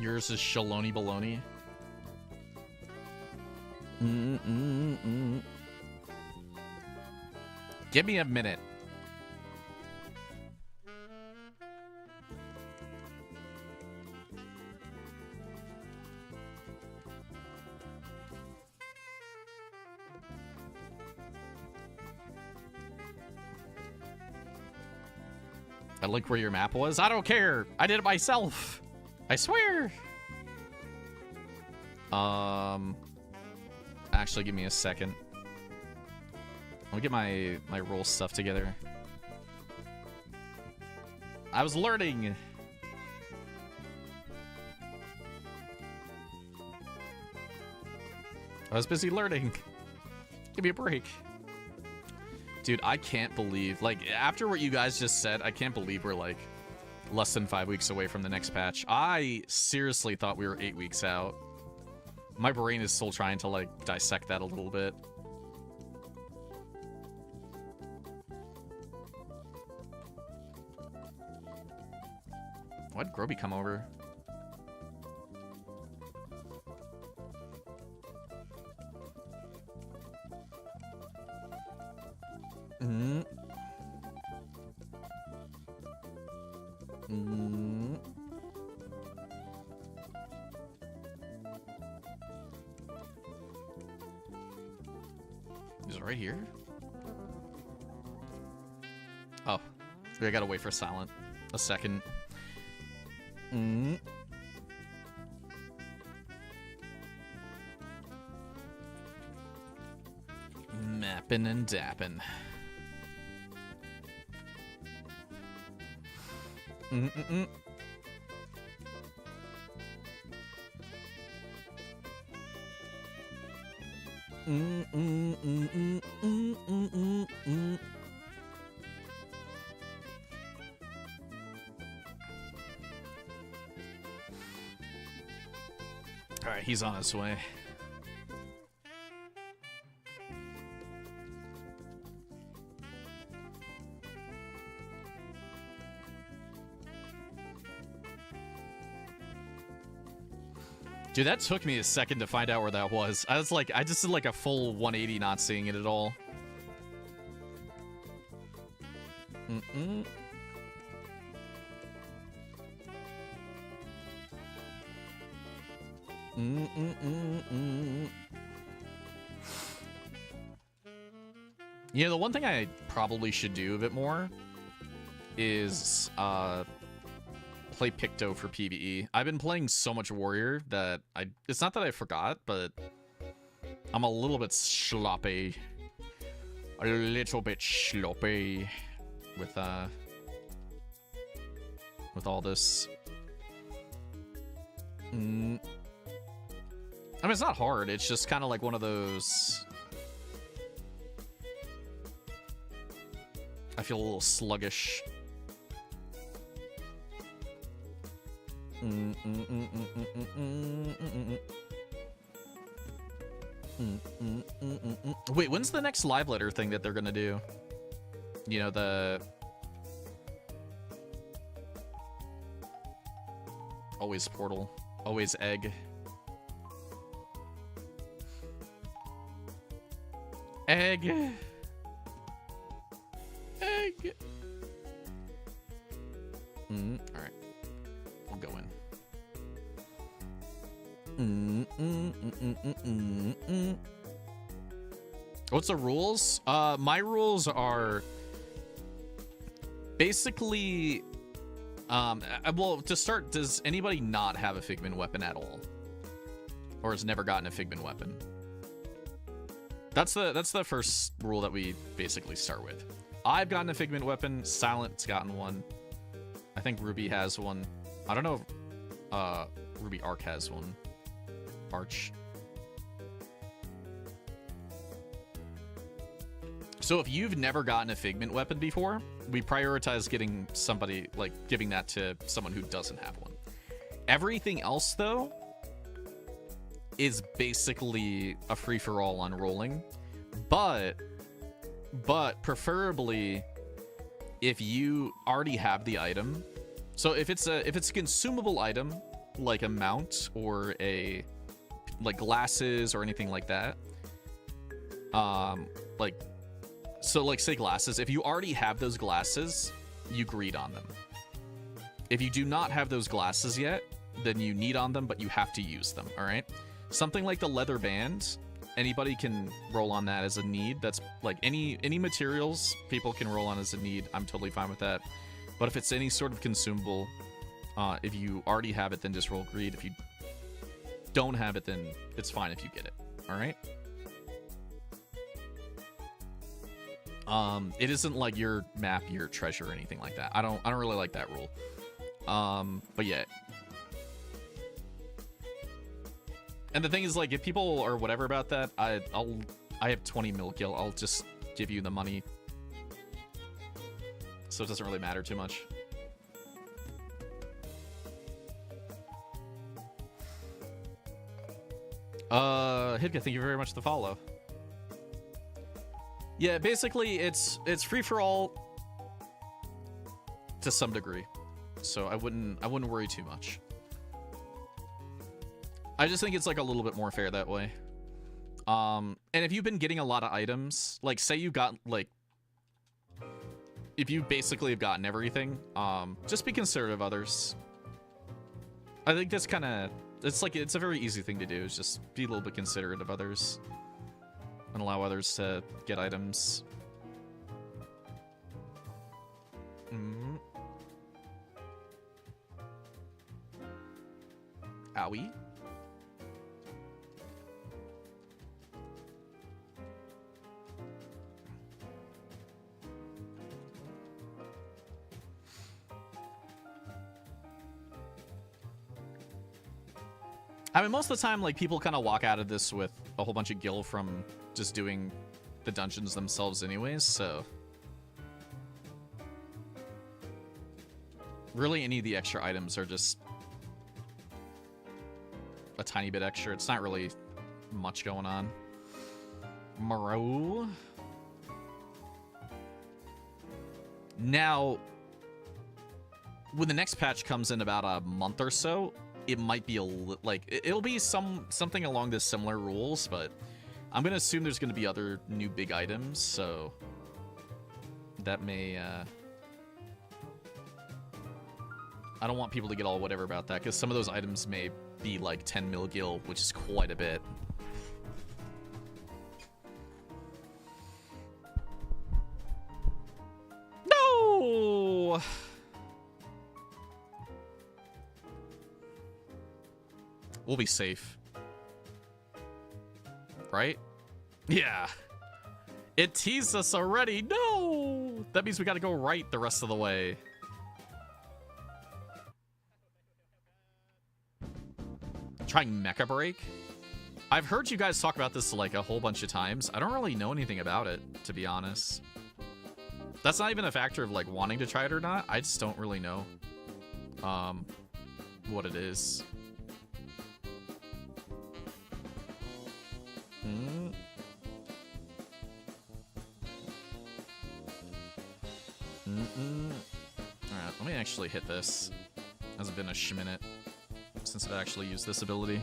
Yours is Shaloni Baloney. Give me a minute. I look where your map was. I don't care. I did it myself. I swear. Actually, give me a second. Let me get my roll stuff together. I was learning. I was busy learning. Give me a break. Dude, I can't believe, like, after what you guys just said, I can't believe we're, like, less than 5 weeks away from the next patch. I seriously thought we were 8 weeks out. My brain is still trying to, like, dissect that a little bit. Why'd Groby come over? Is it right here? Oh, I gotta wait for silent a second. Mm. Mapping and dapping. Mm-mm-mm. Mm-mm-mm-mm-mm-mm-mm. All right, he's on his way. Dude, that took me a second to find out where that was. I was like, I just did like a full 180 not seeing it at all. Mm-mm. Mm-mm-mm-mm. Yeah, the one thing I probably should do a bit more is play Picto for PvE. I've been playing so much Warrior that it's not that I forgot, but I'm a little bit sloppy. A little bit sloppy with all this. I mean, it's not hard. It's just kind of like one of those. I feel a little sluggish. Wait, when's the next live letter thing that they're gonna do? You know, the always portal, always egg. Egg. Egg. All right. We'll go in. What's the rules? My rules are basically, well, to start, does anybody not have a Figment weapon at all? Or has never gotten a Figment weapon? That's the first rule that we basically start with. I've gotten a Figment weapon. Silent's gotten one. I think Ruby has one. I don't know if Ruby Arc has one. Arch. So if you've never gotten a Figment weapon before, we prioritize getting somebody, like, giving that to someone who doesn't have one. Everything else, though, is basically a free-for-all on rolling. But preferably if you already have the item. So if it's a consumable item, like a mount or like glasses or anything like that, like say glasses, if you already have those glasses, you greed on them. If you do not have those glasses yet, then you need on them, but you have to use them. All right, something like the leather band, anybody can roll on that as a need. That's like any materials people can roll on as a need. I'm totally fine with that. But if it's any sort of consumable, if you already have it, then just roll greed. If you don't have it, then it's fine if you get it. All right. It isn't like your map, your treasure, or anything like that. I don't really like that rule. But yeah. And the thing is, like, if people are whatever about that, I have 20 mil gil. I'll just give you the money. So it doesn't really matter too much. Hidka, thank you very much for the follow. Yeah, basically it's free for all to some degree. So I wouldn't worry too much. I just think it's like a little bit more fair that way. And if you've been getting a lot of items, like say you got like, if you basically have gotten everything, just be considerate of others. I think that's kind of, it's a very easy thing to do, is just be a little bit considerate of others and allow others to get items. Owie. I mean, most of the time, like, people kind of walk out of this with a whole bunch of gil from just doing the dungeons themselves anyways, so... Really, any of the extra items are just a tiny bit extra. It's not really much going on. Moreau. Now, when the next patch comes in about a month or so, it might be it'll be something along the similar rules, but I'm gonna assume there's gonna be other new big items, so that may I don't want people to get all whatever about that, because some of those items may be like 10 mil gil, which is quite a bit. No! We'll be safe. Right? Yeah. It teased us already. No! That means we gotta go right the rest of the way. Trying Mecha Break? I've heard you guys talk about this like a whole bunch of times. I don't really know anything about it, to be honest. That's not even a factor of like wanting to try it or not. I just don't really know what it is. Alright, let me actually hit this. Hasn't been a minute since I've actually used this ability.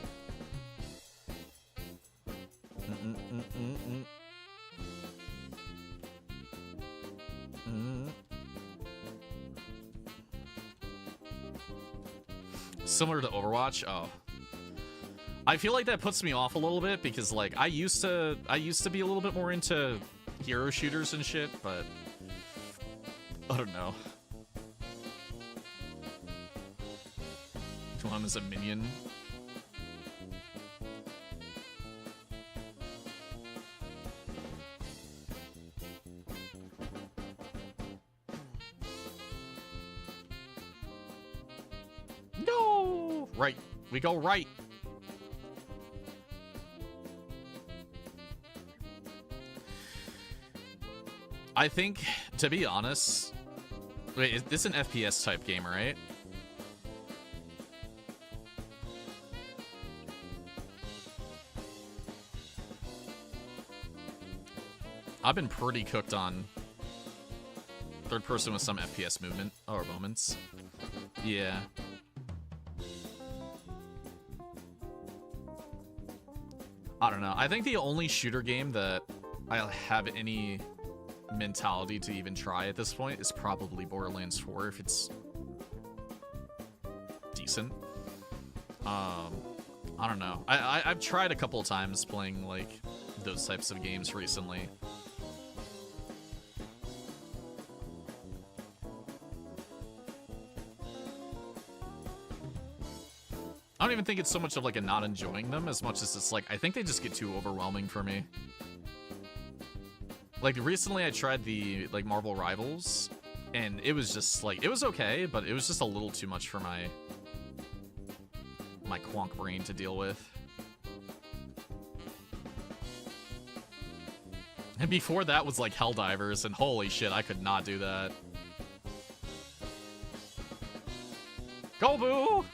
Similar to Overwatch? Oh. I feel like that puts me off a little bit because like I used to be a little bit more into hero shooters and shit, but I don't know. One is a minion. No! Right. We go right. I think, to be honest... Wait, this is an FPS type game, right? I've been pretty cooked on third person with some FPS movement or moments. Yeah. I don't know. I think the only shooter game that I have any mentality to even try at this point is probably Borderlands 4 if it's decent. I don't know. I've tried a couple of times playing like those types of games recently. I don't even think it's so much of like a not enjoying them as much as it's like I think they just get too overwhelming for me. Like recently I tried the like Marvel Rivals and it was just like it was okay, but it was just a little too much for my quonk brain to deal with. And before that was like Helldivers, and holy shit, I could not do that. Go Boo!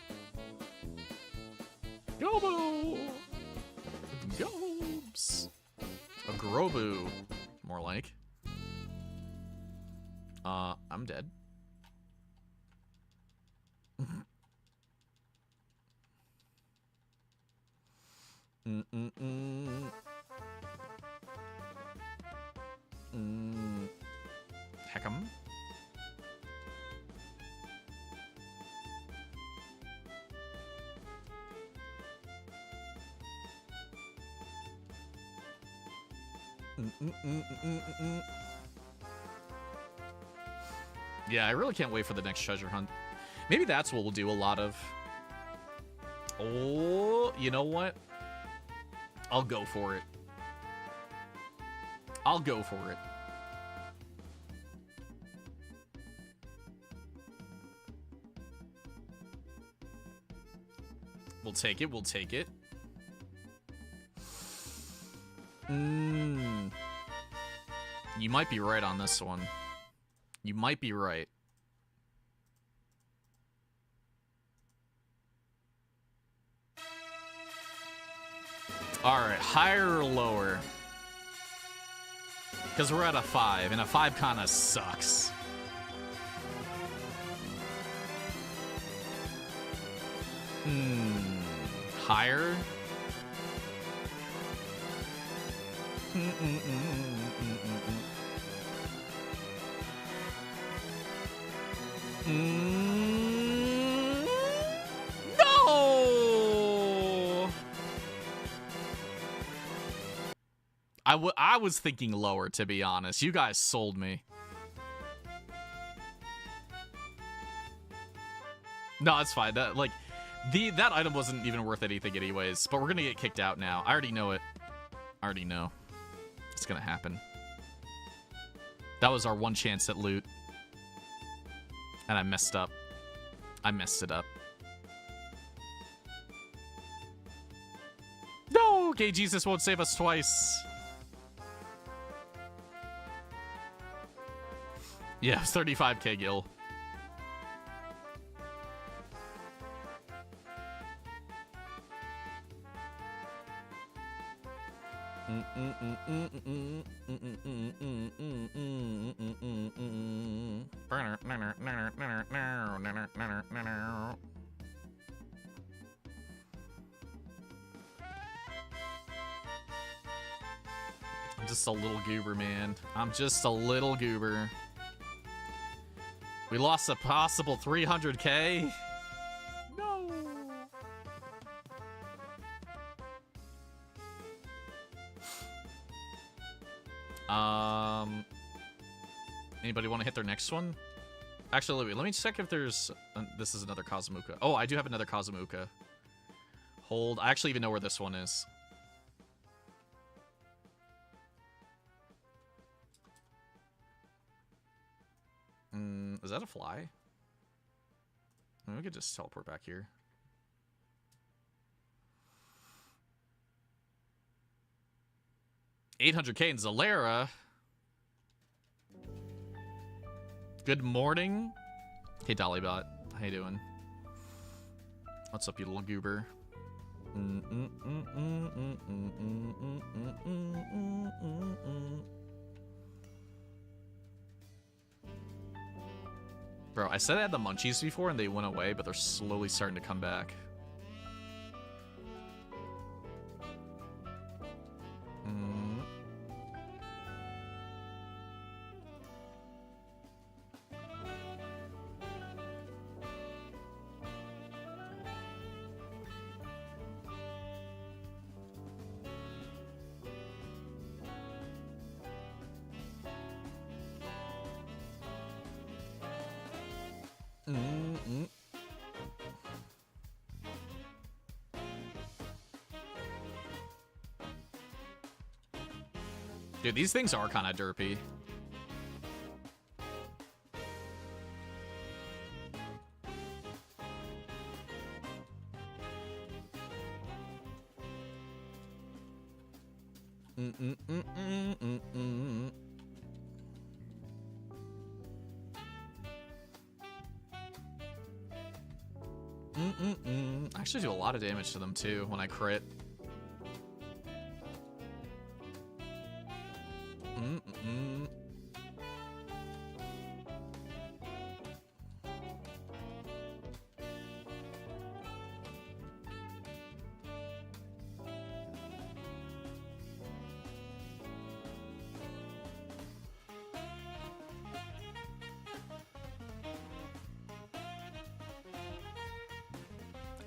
Go Boo! Gobes! A Grobu, more like. I'm dead. Heck'em. Yeah, I really can't wait for the next treasure hunt. Maybe that's what we'll do a lot of. Oh, you know what? I'll go for it. I'll go for it. We'll take it. We'll take it. You might be right on this one. You might be right. Alright, higher or lower? Because we're at a 5, and a 5 kind of sucks. Higher? No! I was thinking lower, to be honest. You guys sold me. No, it's fine. That item wasn't even worth anything anyways. But we're gonna get kicked out now. I already know it. I already know. It's gonna happen. That was our one chance at loot. And I messed up. I messed it up. No! Gay Jesus won't save us twice. Yeah, 35k gil. I'm just a little goober, man. I'm just a little goober. We lost a possible 300k. No. Anybody want to hit their next one? Actually, let me check if there's... this is another Kazamuka. Oh, I do have another Kazamuka. Hold. I actually even know where this one is. Is that a fly? We could just teleport back here. $800k in Zalera. Good morning. Hey, Dollybot. How you doing? What's up, you little goober? Bro, I said I had the munchies before and they went away, but they're slowly starting to come back. Dude, these things are kind of derpy. I actually do a lot of damage to them too when I crit.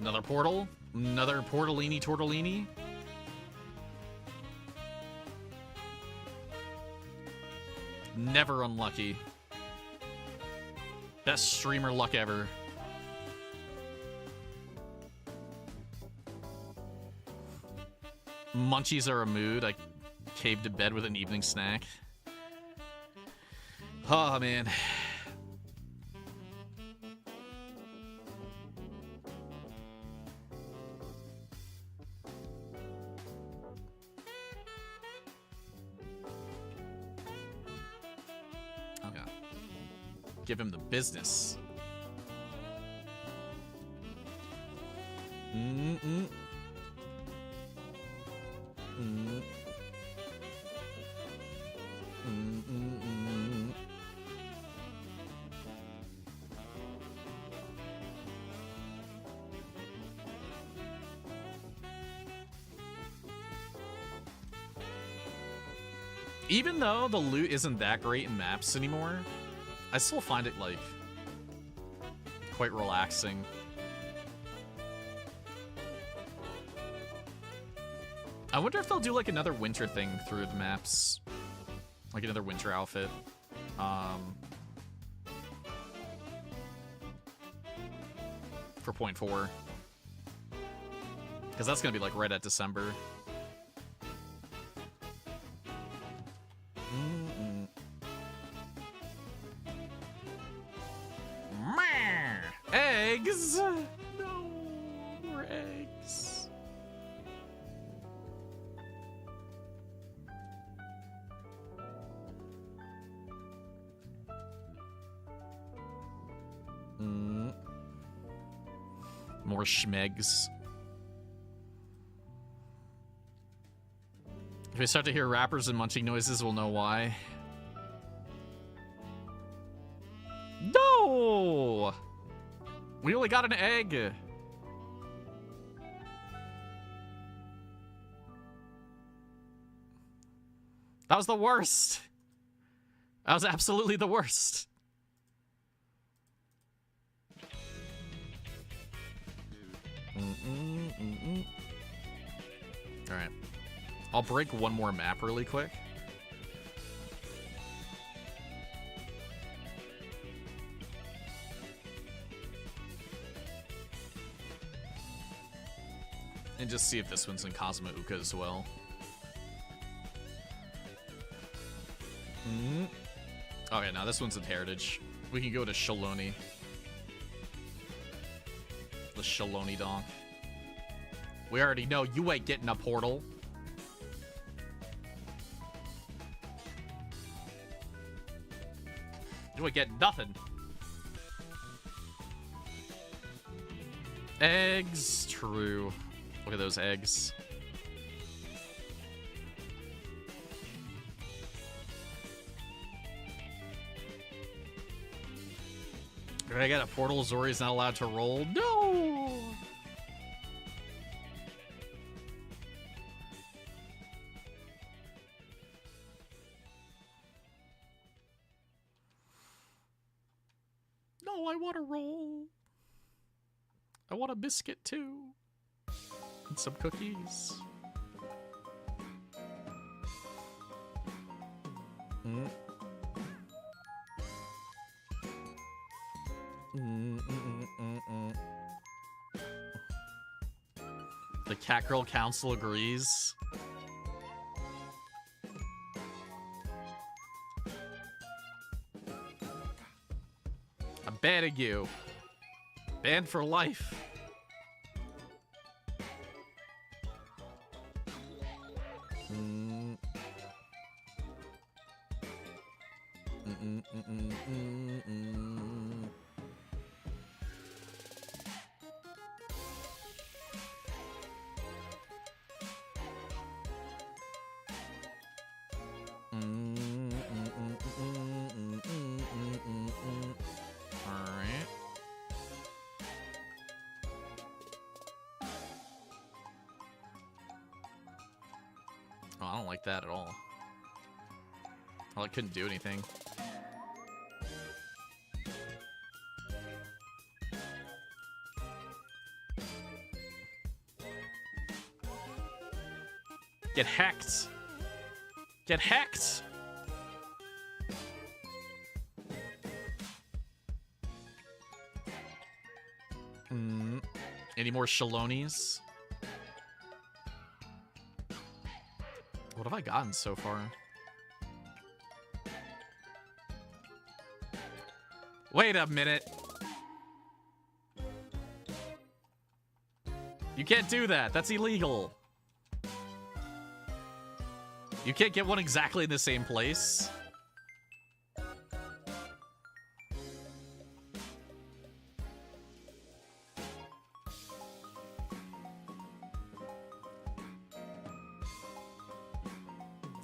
Another portal? Another portalini tortellini? Never unlucky. Best streamer luck ever. Munchies are a mood. I caved to bed with an evening snack. Oh, man. Okay. Give him the business. Mm-mm. Mm. Mm-mm-mm. Even though the loot isn't that great in maps anymore, I still find it, like, quite relaxing. I wonder if they'll do, like, another winter thing through the maps. Like, another winter outfit. For point 4. Because that's going to be, like, right at December. Mm-mm. Eggs! No, more eggs. More schmegs. If we start to hear rappers and munching noises, we'll know why. No! We only got an egg. That was the worst. That was absolutely the worst. Alright. I'll break one more map really quick. And just see if this one's in Kazuma Uka as well. Okay, now this one's in Heritage. We can go to Shaloni. The Shaloni donk. We already know you ain't getting a portal. You ain't getting nothing. Eggs, true. Look at those eggs. I got a portal. Zori's not allowed to roll. No! No, I want to roll. I want a biscuit too. And some cookies. The Cat Girl Council agrees. I'm banning you. Banned for life. That at all. Well, I couldn't do anything. Get hacked. Get hacked. Any more Shalonis? What have I gotten so far? Wait a minute. You can't do that. That's illegal. You can't get one exactly in the same place.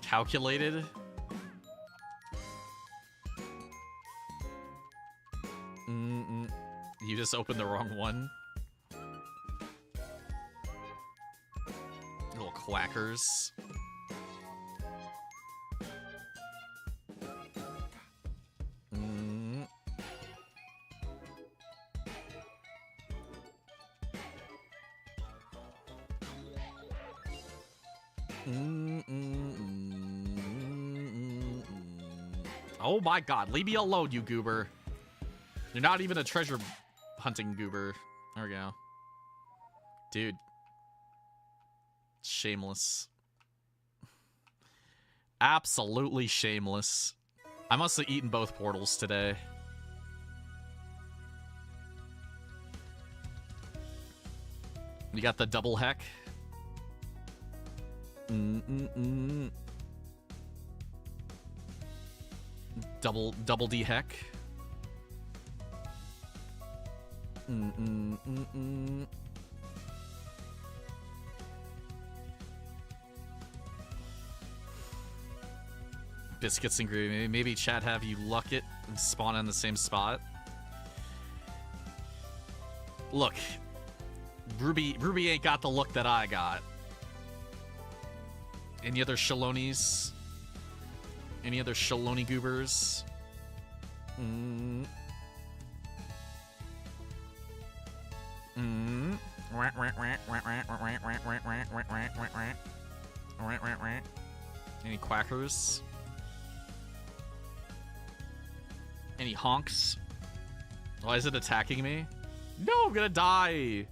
Calculated. You just opened the wrong one. Little quackers. Oh my god, leave me alone, you goober. You're not even a treasure hunting goober. There we go. Dude. Shameless. Absolutely shameless. I must have eaten both portals today. You got the double heck. Double D heck. Biscuits and gravy. Maybe chat have you luck it and spawn in the same spot. Look, Ruby ain't got the look that I got. Any other Shalonies? Any other Shaloni goobers? Any quackers? Any honks? Why is it attacking me? No, I'm gonna die!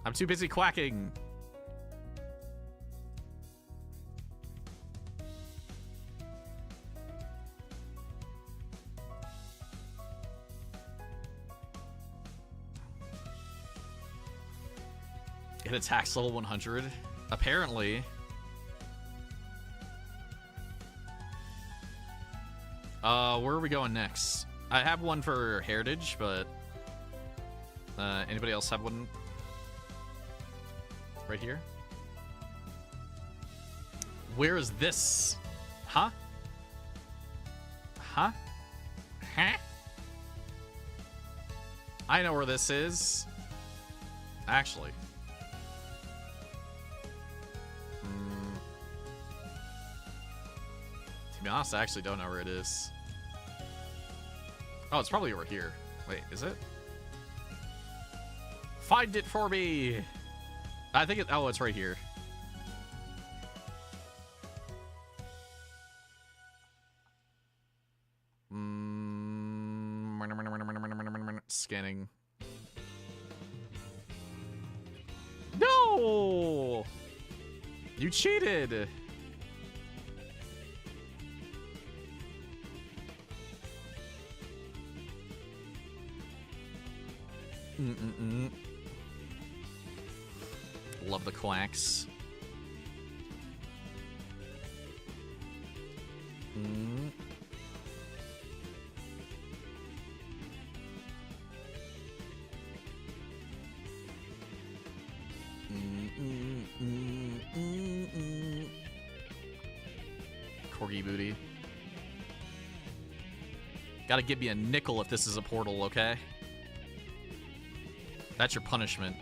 I'm too busy quacking. It attacks level 100. Apparently. Where are we going next? I have one for Heritage, but anybody else have one? Right here? Where is this? Huh? Huh? Huh? I know where this is. Actually. To be honest, I actually don't know where it is. Oh, it's probably over here. Wait, is it? Find it for me! I think it... Oh, it's right here. Scanning. No! You cheated! Love the quacks. Corgi booty. Gotta give me a nickel if this is a portal, okay? That's your punishment.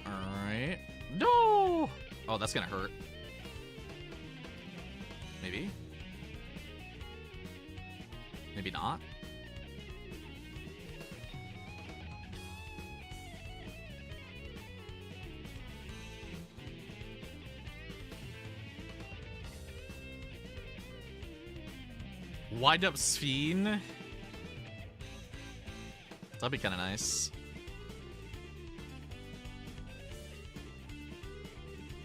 Alright. No! Oh, that's gonna hurt. Maybe? Maybe not? Wind up Sphene? That'd be kind of nice.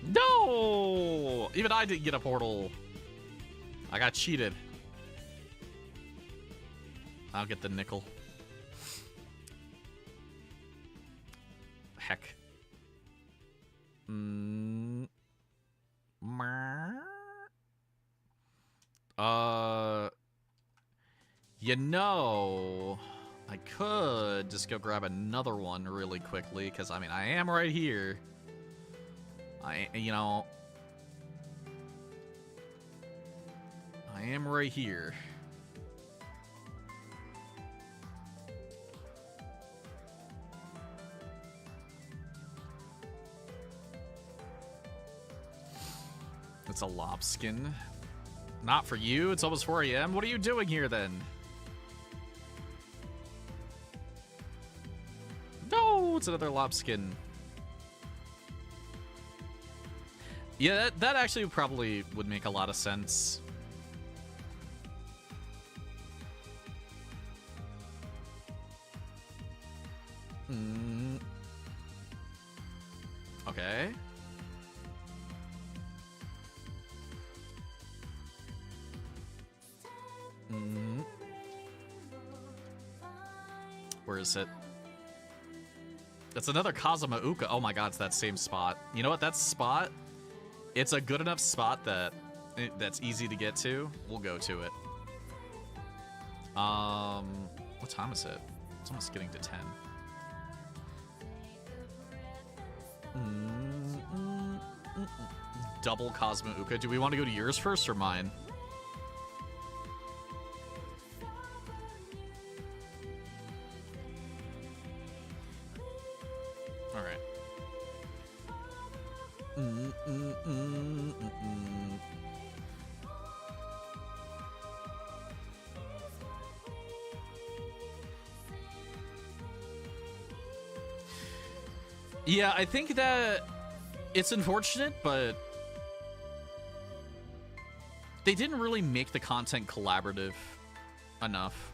No! Even I didn't get a portal. I got cheated. I'll get the nickel. Heck. You know, I could just go grab another one really quickly, because, I mean, I am right here. You know, I am right here. It's a lobskin. Not for you. It's almost 4 a.m. What are you doing here, then? No, it's another lobskin. Yeah, that actually probably would make a lot of sense. Okay. Where is it? That's another Kazuma Uka. Oh my god, it's that same spot. You know what? That spot, it's a good enough spot that that's easy to get to. We'll go to it. What time is it? It's almost getting to 10. Double Kazuma Uka. Do we want to go to yours first or mine? Alright. Yeah, I think that it's unfortunate, but they didn't really make the content collaborative enough.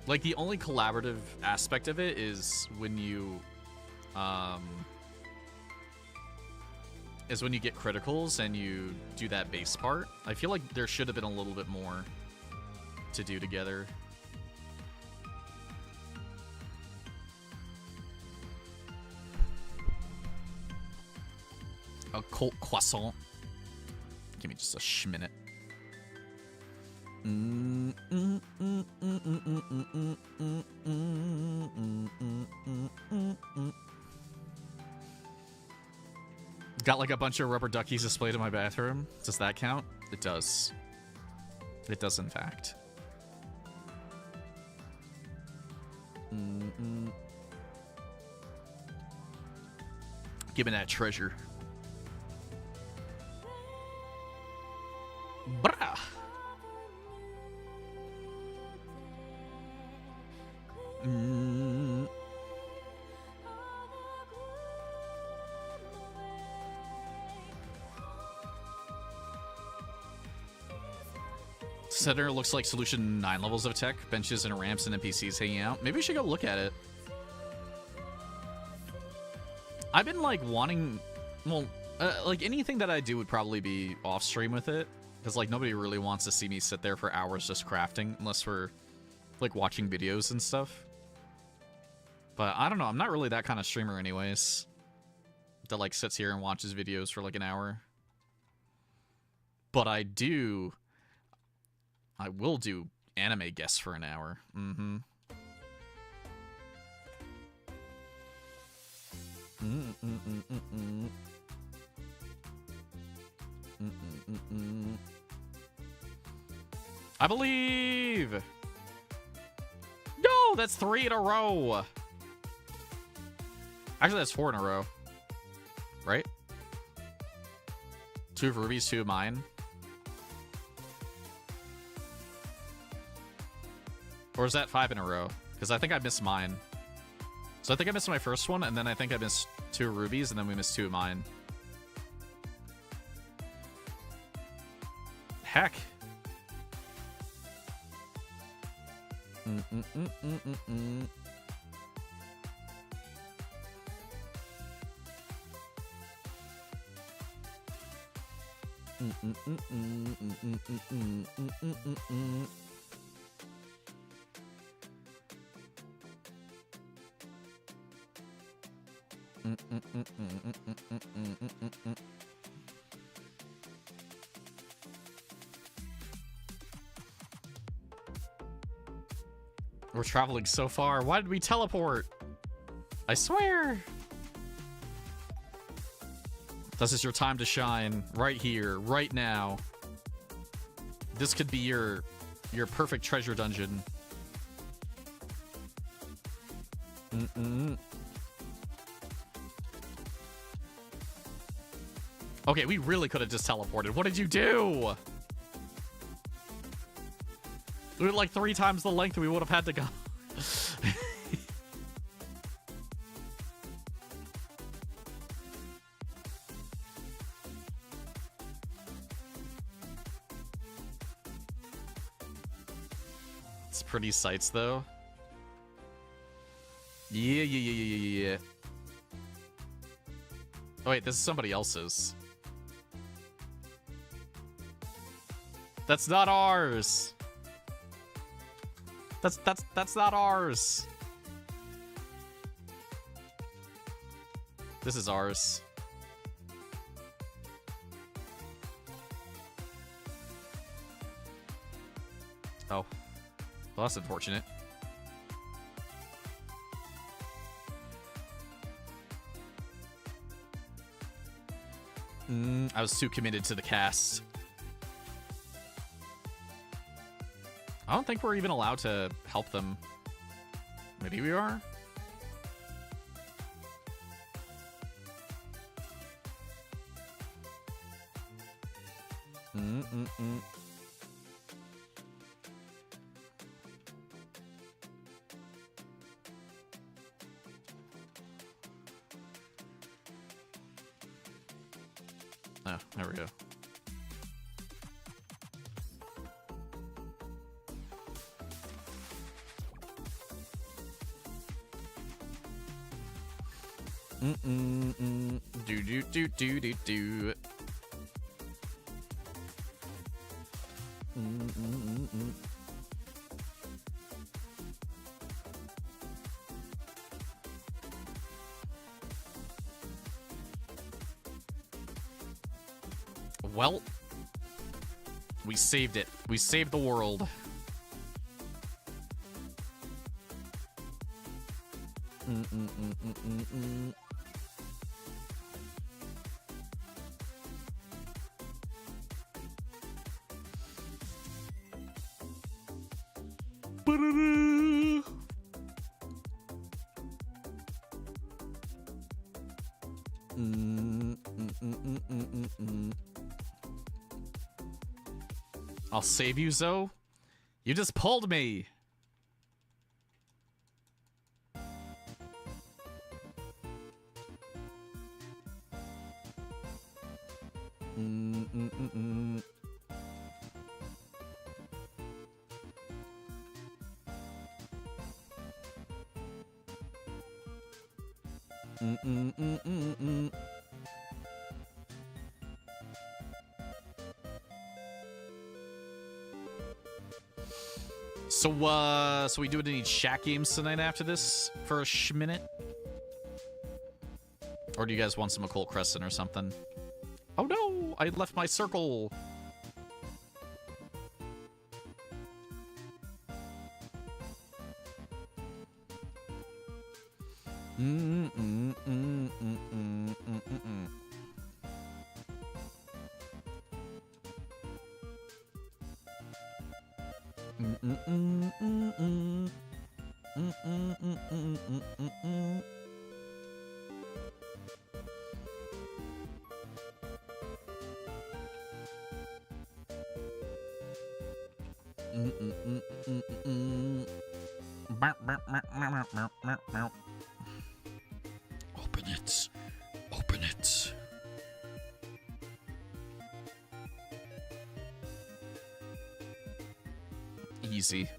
Like, the only collaborative aspect of it is when you get criticals and you do that base part. I feel like there should have been a little bit more to do together. A cold croissant. Give me just a schminute. Got like a bunch of rubber duckies displayed in my bathroom. Does that count? It does. It does, in fact. Give me that treasure. Brah. Center looks like Solution 9 levels of tech, benches and ramps and NPCs hanging out. Maybe we should go look at it. I've been like wanting, well, like anything that I do would probably be off stream with it. Because, like, nobody really wants to see me sit there for hours just crafting, unless we're, like, watching videos and stuff. But, I don't know, I'm not really that kind of streamer anyways. That, like, sits here and watches videos for, like, an hour. But I will do anime guests for an hour. I believe! No, that's 3 in a row! Actually, that's 4 in a row. Right? 2 of Ruby's, 2 of mine. Or is that 5 in a row? Because I think I missed mine. So I think I missed my first one, and then I think I missed 2 of Ruby's, and then we missed 2 of mine. Heck. We're traveling so far. Why did we teleport? I swear. This is your time to shine. Right here, right now. This could be your perfect treasure dungeon. Okay, we really could have just teleported. What did you do? We were like 3 times the length we would have had to go. It's pretty sights, though. Yeah. Oh, wait, this is somebody else's. That's not ours. That's not ours. This is ours. Oh. Well, that's unfortunate. I was too committed to the cast. I don't think we're even allowed to help them. Maybe we are? Oh, there we go. Do. Well, we saved it. We saved the world. I'll save you, Zoe. You just pulled me. So we doing any chat games tonight after this for a minute? Or do you guys want some Occult Crescent or something? Oh no! I left my circle! Open it. Open it. Easy.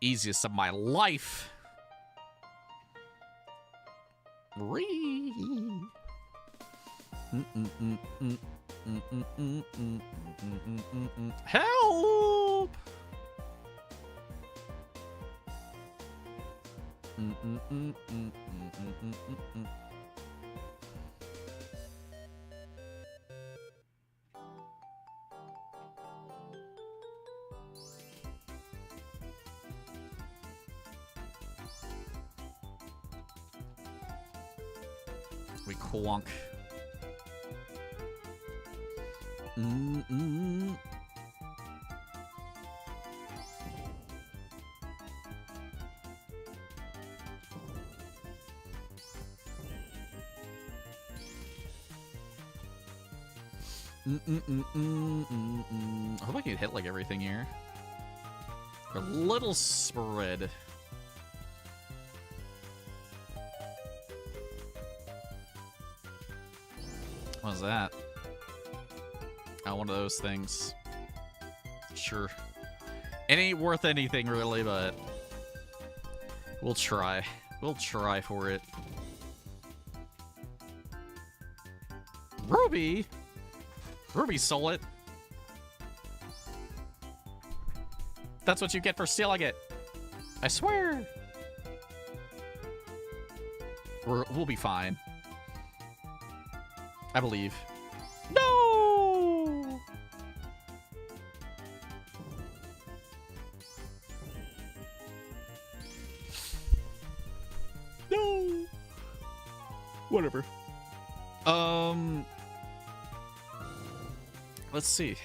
Easiest of my life. Help! We quonk. I hope I can hit like everything here. A little spread. What was that? Oh, one of those things. Sure. It ain't worth anything really, but we'll try. We'll try for it. Ruby? Ruby stole it. That's what you get for stealing it. I swear. We'll be fine. I believe. No! No! Whatever. Let's see.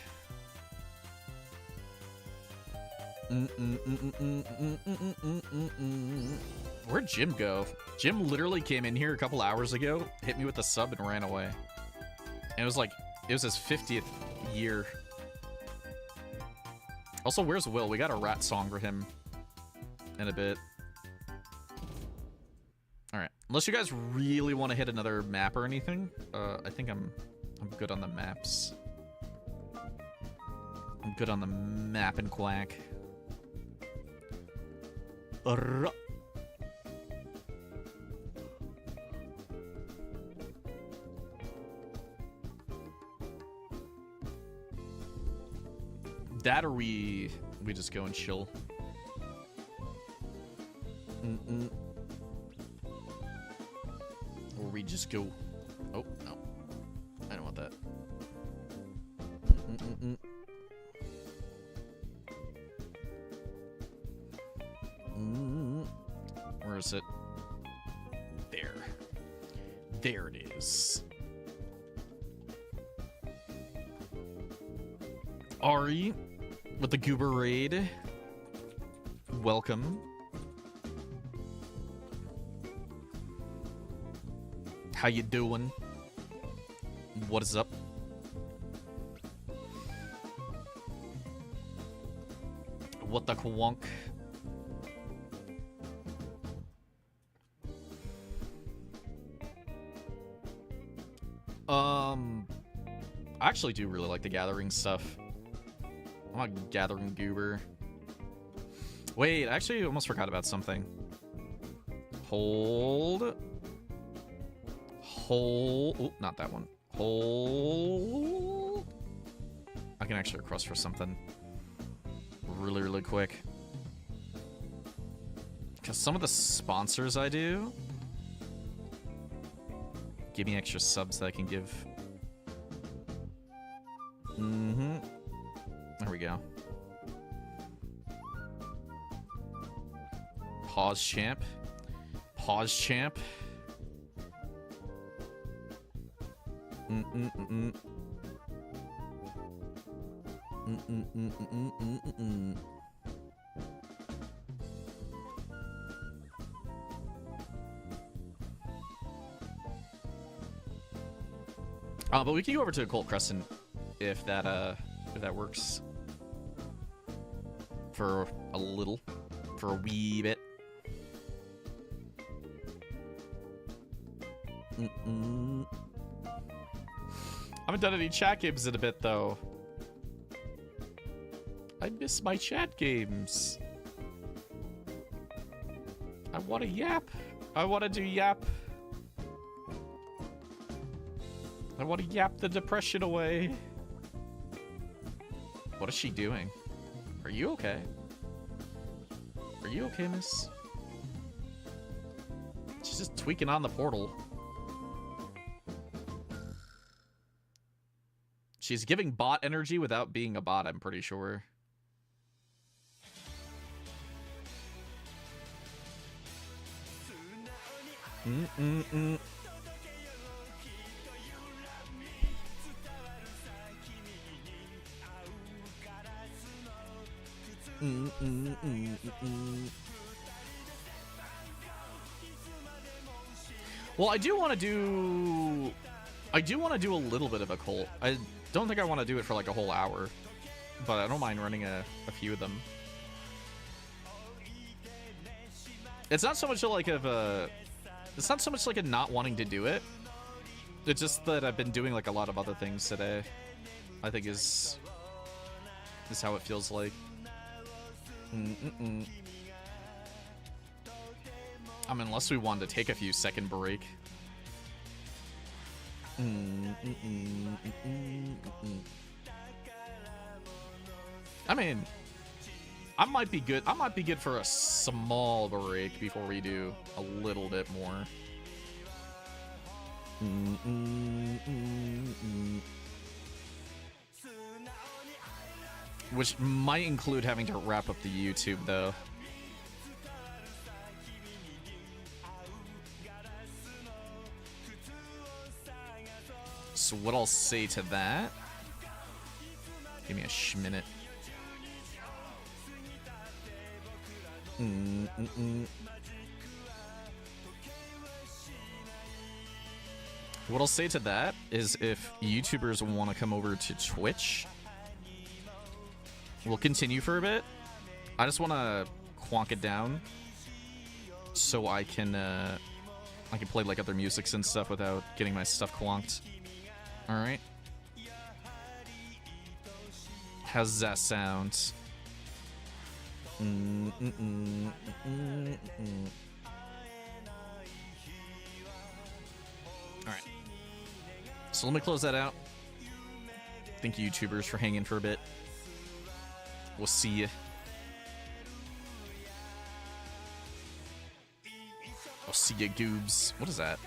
Where'd Jim go? Jim literally came in here a couple hours ago, hit me with a sub, and ran away. And it was like, it was his 50th year. Also, where's Will? We got a rat song for him in a bit. Alright. Unless you guys really want to hit another map or anything, I think I'm good on the maps. I'm good on the map and quack. That or we just go and chill. Or we just go. Oh no, I don't want that. Where is it? There. There it is. Ari with the Goober Raid. Welcome. How you doing? What is up? What the quonk? I actually do really like the gathering stuff. I'm a gathering goober. Wait, I actually almost forgot about something. Hold. Hold. Oh, not that one. Hold. I can actually request for something really, really quick. Because some of the sponsors I do give me extra subs that I can give. There we go. Pause champ. Pause champ. But we can go over to Colt Crescent if that if that works. For a little. For a wee bit. I haven't done any chat games in a bit, though. I miss my chat games. I want to yap. I want to do yap. I want to yap the depression away. What is she doing? Are you okay? Are you okay, miss? She's just tweaking on the portal. She's giving bot energy without being a bot, I'm pretty sure. Mm-mm-mm. Well, I do want to do a little bit of a cult. I don't think I want to do it for like a whole hour, but I don't mind running a few of them. It's not so much like it's not so much like a not wanting to do it. It's just that I've been doing like a lot of other things today. I think is how it feels like. I mean, unless we wanted to take a few second break. I mean, I might be good for a small break before we do a little bit more. Which might include having to wrap up the YouTube, though. So what I'll say to that... Give me a minute. What I'll say to that is if YouTubers want to come over to Twitch, we'll continue for a bit. I just want to quonk it down so I can play like other musics and stuff without getting my stuff quonked. All right. How's that sound? All right. So let me close that out. Thank you, YouTubers, for hanging for a bit. We'll see you. I'll see you, goobs. What is that?